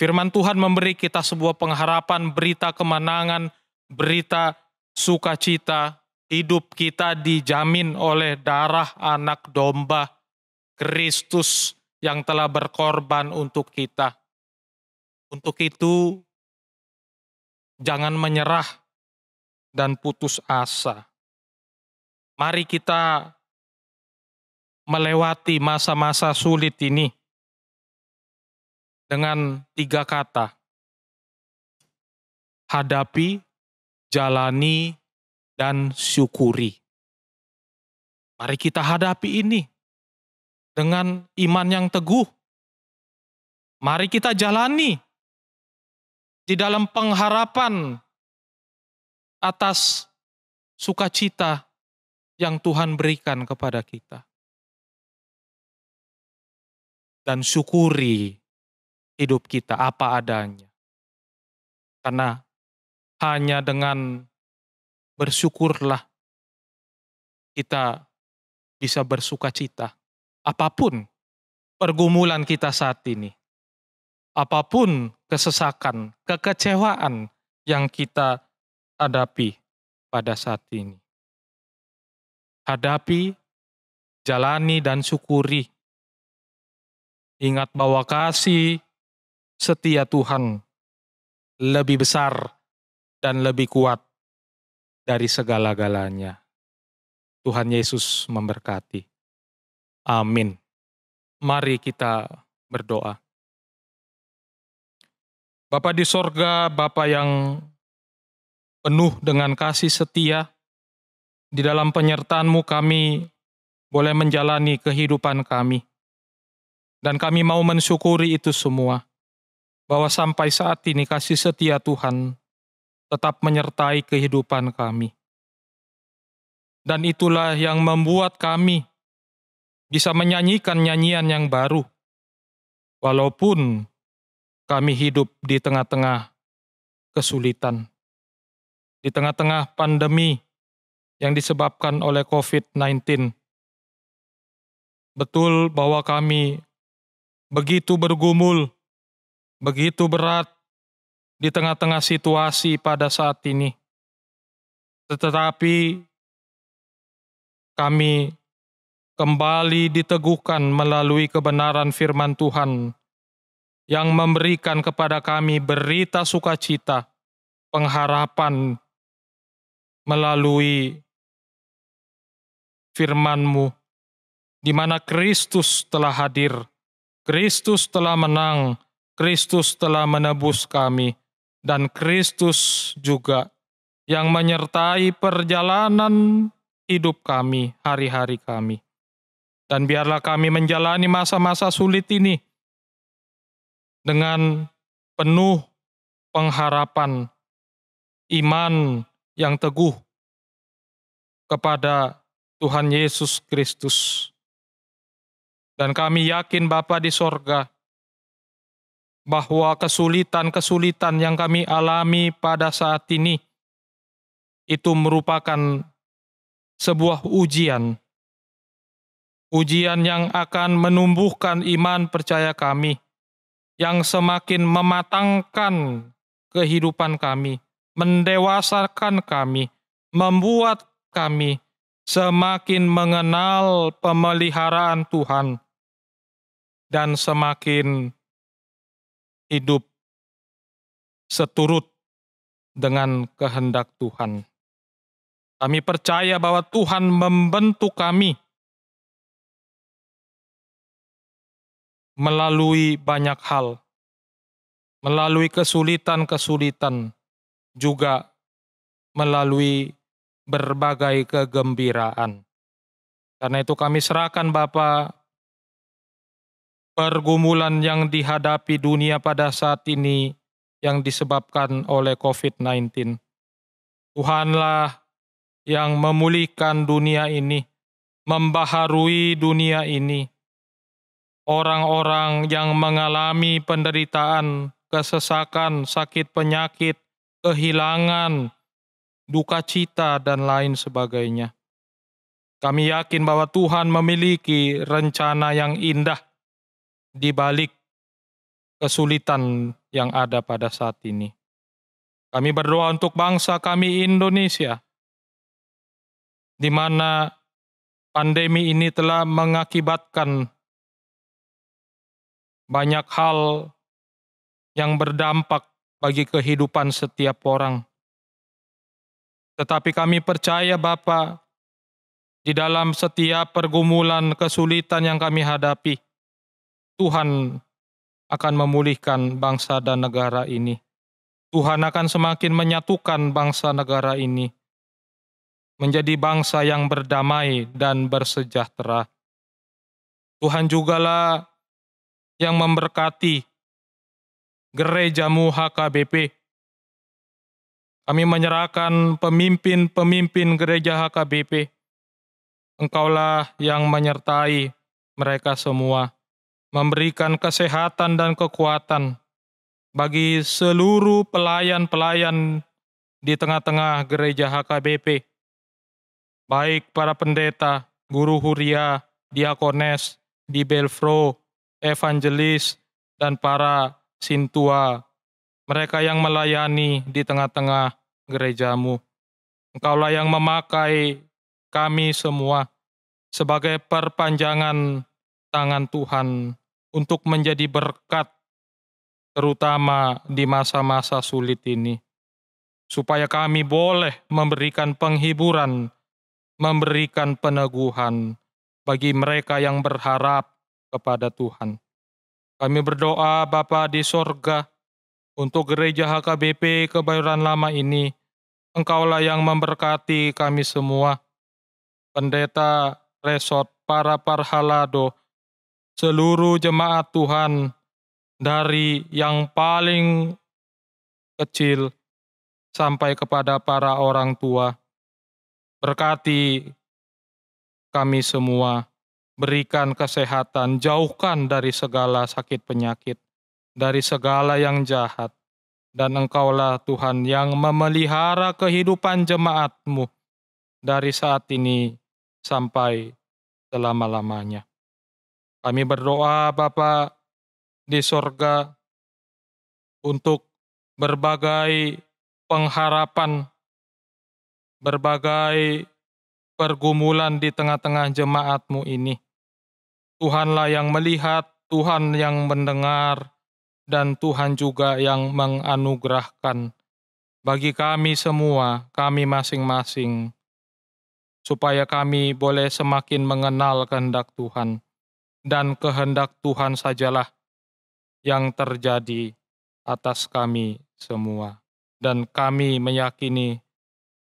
S2: firman Tuhan memberi kita sebuah pengharapan, berita kemenangan, berita sukacita. Hidup kita dijamin oleh darah anak domba Kristus yang telah berkorban untuk kita. Untuk itu, jangan menyerah dan putus asa. Mari kita melewati masa-masa sulit ini dengan 3 kata: hadapi, jalani, dan syukuri. Mari kita hadapi ini dengan iman yang teguh. Mari kita jalani di dalam pengharapan atas sukacita yang Tuhan berikan kepada kita. Dan syukuri hidup kita apa adanya. Karena hanya dengan bersyukurlah kita bisa bersukacita. Apapun pergumulan kita saat ini, apapun kesesakan, kekecewaan yang kita hadapi pada saat ini. Hadapi, jalani, dan syukuri. Ingat bahwa kasih setia Tuhan lebih besar dan lebih kuat dari segala-galanya. Tuhan Yesus memberkati. Amin. Mari kita berdoa. Bapa di sorga, Bapa yang penuh dengan kasih setia, di dalam penyertaan-Mu kami boleh menjalani kehidupan kami. Dan kami mau mensyukuri itu semua, bahwa sampai saat ini kasih setia Tuhan tetap menyertai kehidupan kami. Dan itulah yang membuat kami bisa menyanyikan nyanyian yang baru, walaupun kami hidup di tengah-tengah kesulitan, di tengah-tengah pandemi yang disebabkan oleh COVID-19. Betul bahwa kami begitu bergumul, begitu berat di tengah-tengah situasi pada saat ini. Tetapi kami kembali diteguhkan melalui kebenaran firman Tuhan yang memberikan kepada kami berita sukacita, pengharapan melalui firman-Mu, di mana Kristus telah hadir, Kristus telah menang, Kristus telah menebus kami, dan Kristus juga yang menyertai perjalanan hidup kami, hari-hari kami. Dan biarlah kami menjalani masa-masa sulit ini dengan penuh pengharapan, iman yang teguh kepada Tuhan Yesus Kristus. Dan kami yakin Bapa di sorga, bahwa kesulitan-kesulitan yang kami alami pada saat ini, itu merupakan sebuah ujian. Ujian yang akan menumbuhkan iman percaya kami, yang semakin mematangkan kehidupan kami, mendewasakan kami, membuat kami semakin mengenal pemeliharaan Tuhan, dan semakin hidup seturut dengan kehendak Tuhan. Kami percaya bahwa Tuhan membentuk kami melalui banyak hal, melalui kesulitan-kesulitan, juga melalui berbagai kegembiraan. Karena itu kami serahkan Bapa pergumulan yang dihadapi dunia pada saat ini yang disebabkan oleh COVID-19. Tuhanlah yang memulihkan dunia ini, membaharui dunia ini. Orang-orang yang mengalami penderitaan, kesesakan, sakit penyakit, kehilangan, duka cita, dan lain sebagainya. Kami yakin bahwa Tuhan memiliki rencana yang indah di balik kesulitan yang ada pada saat ini. Kami berdoa untuk bangsa kami Indonesia, di mana pandemi ini telah mengakibatkan banyak hal yang berdampak bagi kehidupan setiap orang. Tetapi kami percaya Bapa, di dalam setiap pergumulan kesulitan yang kami hadapi, Tuhan akan memulihkan bangsa dan negara ini. Tuhan akan semakin menyatukan bangsa negara ini menjadi bangsa yang berdamai dan bersejahtera. Tuhan jugalah yang memberkati gerejamu HKBP. Kami menyerahkan pemimpin-pemimpin gereja HKBP. Engkaulah yang menyertai mereka semua, memberikan kesehatan dan kekuatan bagi seluruh pelayan-pelayan di tengah-tengah gereja HKBP, baik para pendeta, guru huria, diakones, di Belfro, evangelis, dan para sintua, mereka yang melayani di tengah-tengah gerejamu. Engkaulah yang memakai kami semua sebagai perpanjangan tangan Tuhan untuk menjadi berkat, terutama di masa-masa sulit ini, supaya kami boleh memberikan penghiburan, memberikan peneguhan bagi mereka yang berharap kepada Tuhan. Kami berdoa Bapa di sorga untuk gereja HKBP Kebayoran Lama ini. Engkaulah yang memberkati kami semua, pendeta, resort, para parhalado, seluruh jemaat Tuhan, dari yang paling kecil sampai kepada para orang tua. Berkati kami semua, berikan kesehatan, jauhkan dari segala sakit penyakit, dari segala yang jahat. Dan Engkaulah Tuhan yang memelihara kehidupan jemaat-Mu dari saat ini sampai selama-lamanya. Kami berdoa Bapa di sorga untuk berbagai pengharapan, berbagai pergumulan di tengah-tengah jemaat-Mu ini. Tuhanlah yang melihat, Tuhan yang mendengar, dan Tuhan juga yang menganugerahkan bagi kami semua, kami masing-masing, supaya kami boleh semakin mengenal kehendak Tuhan, dan kehendak Tuhan sajalah yang terjadi atas kami semua. Dan kami meyakini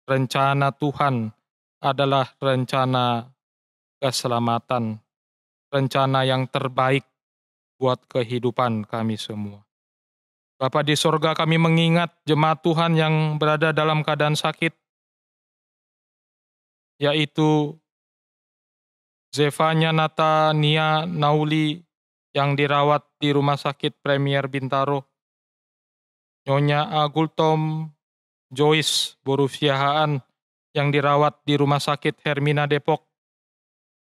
S2: rencana Tuhan adalah rencana keselamatan, rencana yang terbaik buat kehidupan kami semua. Bapa di sorga, kami mengingat jemaat Tuhan yang berada dalam keadaan sakit, yaitu Zevanya Natania Nauli yang dirawat di Rumah Sakit Premier Bintaro, Nyonya Agultom Joyce Borusiahaan yang dirawat di Rumah Sakit Hermina Depok,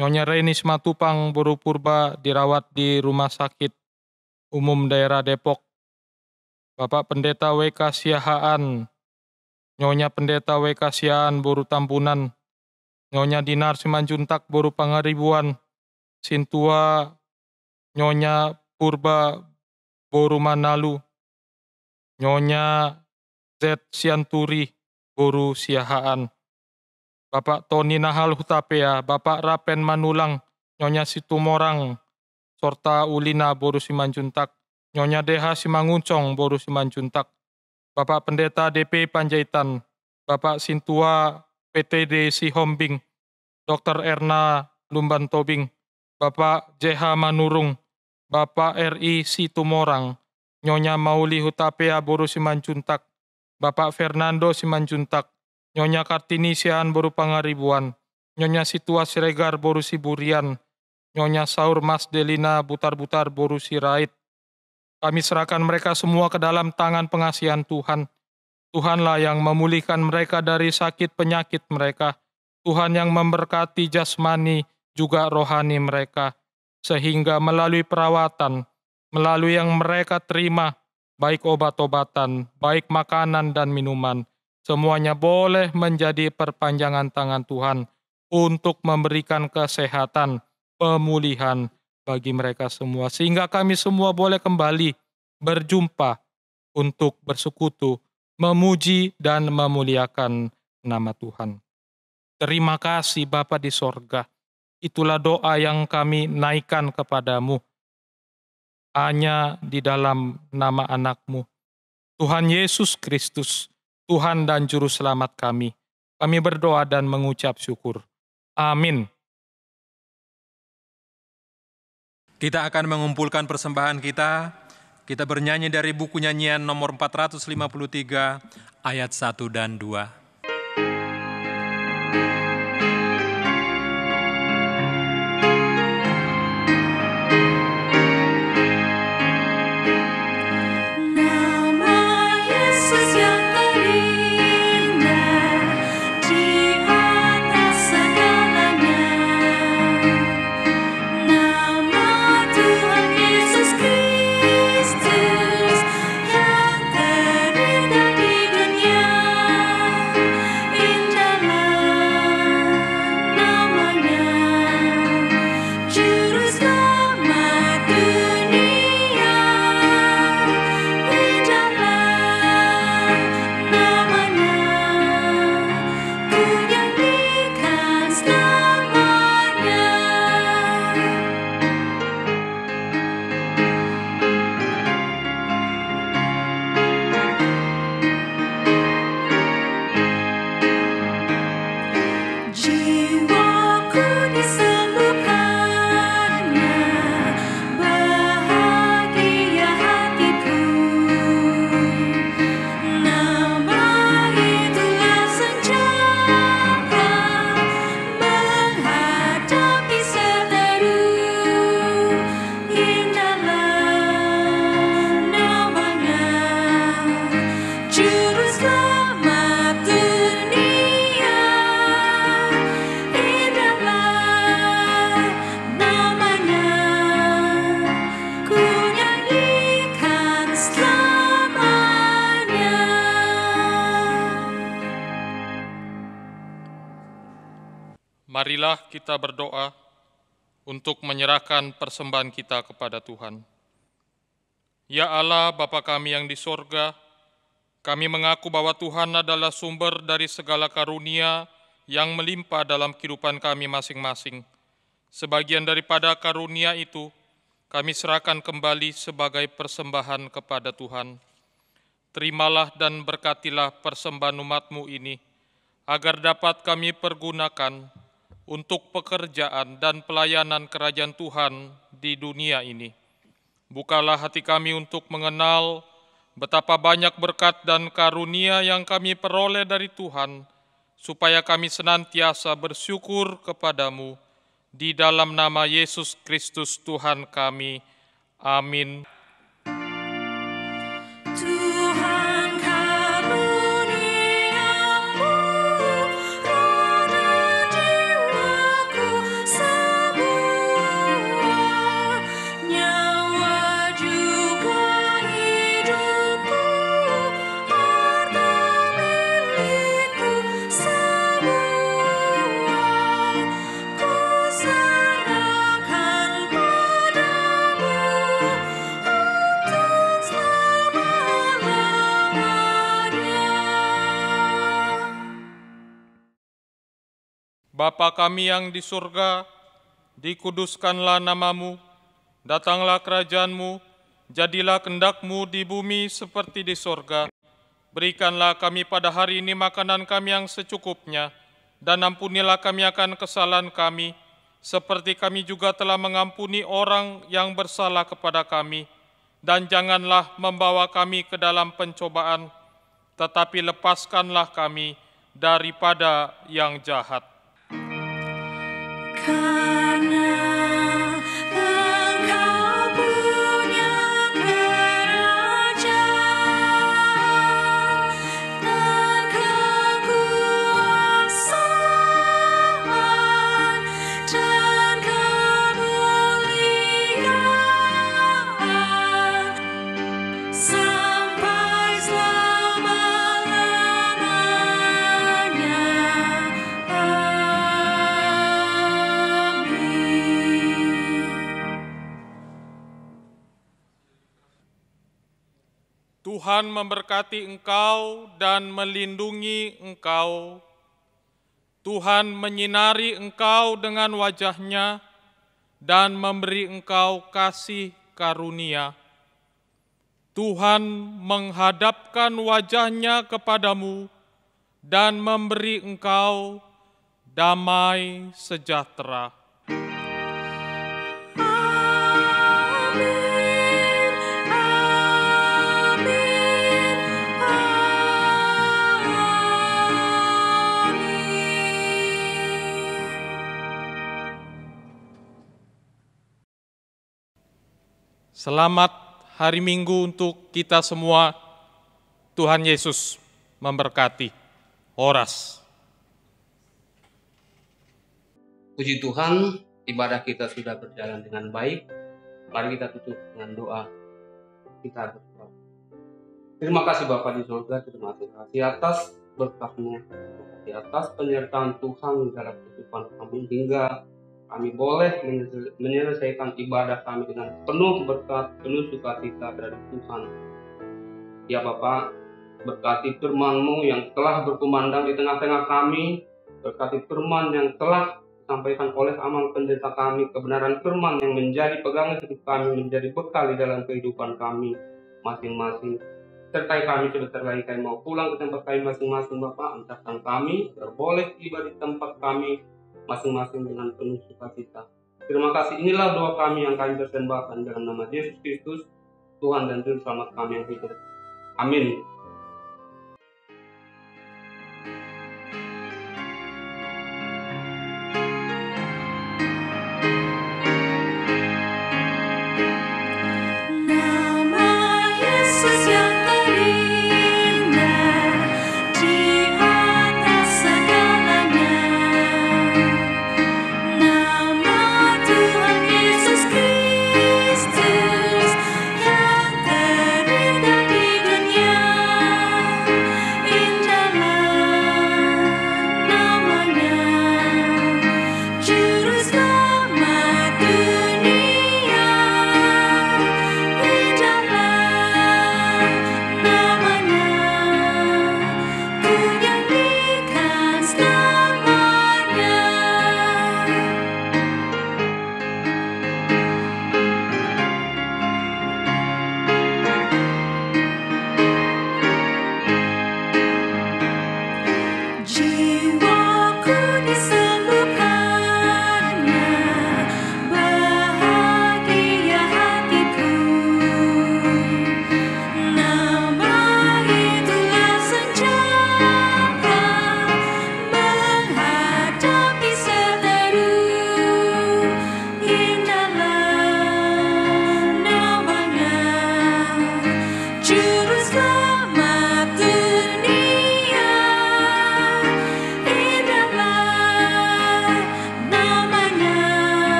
S2: Nyonya Renis Matupang Boru Purba dirawat di Rumah Sakit Umum Daerah Depok, Bapak Pendeta WK Siahaan, Nyonya Pendeta WK Siahaan Boru Tampunan,
S5: Nyonya Dinar Simanjuntak boru pangaribuan, Sintua Nyonya Purba boru Manalu, Nyonya Z Sianturi boru Siahaan, Bapak Tony Nahal Hutapea, Bapak Rapen Manulang, Nyonya Situmorang, serta Ulina boru Simanjuntak, Nyonya Deha Simanguncong boru Simanjuntak, Bapak Pendeta DP Panjaitan, Bapak Sintua PTD Sihombing, Dr. Erna Lumban Tobing, Bapak JH Manurung, Bapak RI Situmorang, Nyonya Mauli Hutapea boru Simanjuntak, Bapak Fernando Simanjuntak, Nyonya Kartini Sian boru Pangaribuan, Nyonya Situa Siregar boru Siburian, Nyonya Saur Mas Delina Butar-Butar boru Sirait. Kami serahkan mereka semua ke dalam tangan pengasihan Tuhan. Tuhanlah yang memulihkan mereka dari sakit penyakit mereka. Tuhan yang memberkati jasmani juga rohani mereka, sehingga melalui perawatan, melalui yang mereka terima, baik obat-obatan, baik makanan dan minuman, semuanya boleh menjadi perpanjangan tangan Tuhan untuk memberikan kesehatan, pemulihan bagi mereka semua, sehingga kami semua boleh kembali berjumpa untuk bersekutu, memuji dan memuliakan nama Tuhan. Terima kasih Bapa di sorga. Itulah doa yang kami naikkan kepadamu. Hanya di dalam nama anak-Mu, Tuhan Yesus Kristus, Tuhan dan Juru Selamat kami. Kami berdoa dan mengucap syukur. Amin.
S2: Kita akan mengumpulkan persembahan kita. Kita bernyanyi dari buku nyanyian nomor 453, ayat 1 dan 2.
S5: Marilah kita berdoa untuk menyerahkan persembahan kita kepada Tuhan. Ya Allah, Bapa kami yang di sorga, kami mengaku bahwa Tuhan adalah sumber dari segala karunia yang melimpah dalam kehidupan kami masing-masing. Sebagian daripada karunia itu, kami serahkan kembali sebagai persembahan kepada Tuhan. Terimalah dan berkatilah persembahan umat-Mu ini, agar dapat kami pergunakan untuk pekerjaan dan pelayanan kerajaan Tuhan di dunia ini. Bukalah hati kami untuk mengenal betapa banyak berkat dan karunia yang kami peroleh dari Tuhan, supaya kami senantiasa bersyukur kepadamu. Di dalam nama Yesus Kristus Tuhan kami. Amin. Bapa kami yang di surga, dikuduskanlah namamu, datanglah kerajaan-Mu, jadilah kehendak-Mu di bumi seperti di surga. Berikanlah kami pada hari ini makanan kami yang secukupnya, dan ampunilah kami akan kesalahan kami, seperti kami juga telah mengampuni orang yang bersalah kepada kami. Dan janganlah membawa kami ke dalam pencobaan, tetapi lepaskanlah kami daripada yang jahat.
S3: Karena Engkau punya kerajaan dan kekuasaan dan kemuliaan sampai selama-lamanya.
S5: Tuhan memberkati engkau dan melindungi engkau. Tuhan menyinari engkau dengan wajah-Nya dan memberi engkau kasih karunia. Tuhan menghadapkan wajah-Nya kepadamu dan memberi engkau damai sejahtera. Selamat hari Minggu untuk kita semua. Tuhan Yesus memberkati. Horas.
S1: Puji Tuhan, ibadah kita sudah berjalan dengan baik. Mari kita tutup dengan doa. Kita berdoa. Terima kasih Bapa di surga, terima kasih atas berkat-Mu, terima kasih atas penyertaan Tuhan dalam kehidupan kami hingga kami boleh menyelesaikan ibadah kami dengan penuh berkat, penuh sukacita dari Tuhan. Ya Bapa, berkati firman-Mu yang telah berkumandang di tengah-tengah kami, berkati firman yang telah disampaikan oleh amal pendeta kami, kebenaran firman yang menjadi pegangan hidup kami, menjadi bekal di dalam kehidupan kami masing-masing. Sertai kami sebentar lagi kami mau pulang ke tempat kami masing-masing Bapa, antarkan kami, agar boleh tiba di tempat kami masing-masing dengan penuh sukacita. Terima kasih, inilah doa kami yang kami persembahkan dalam nama Yesus Kristus, Tuhan dan Juru Selamat kami yang hidup. Amin.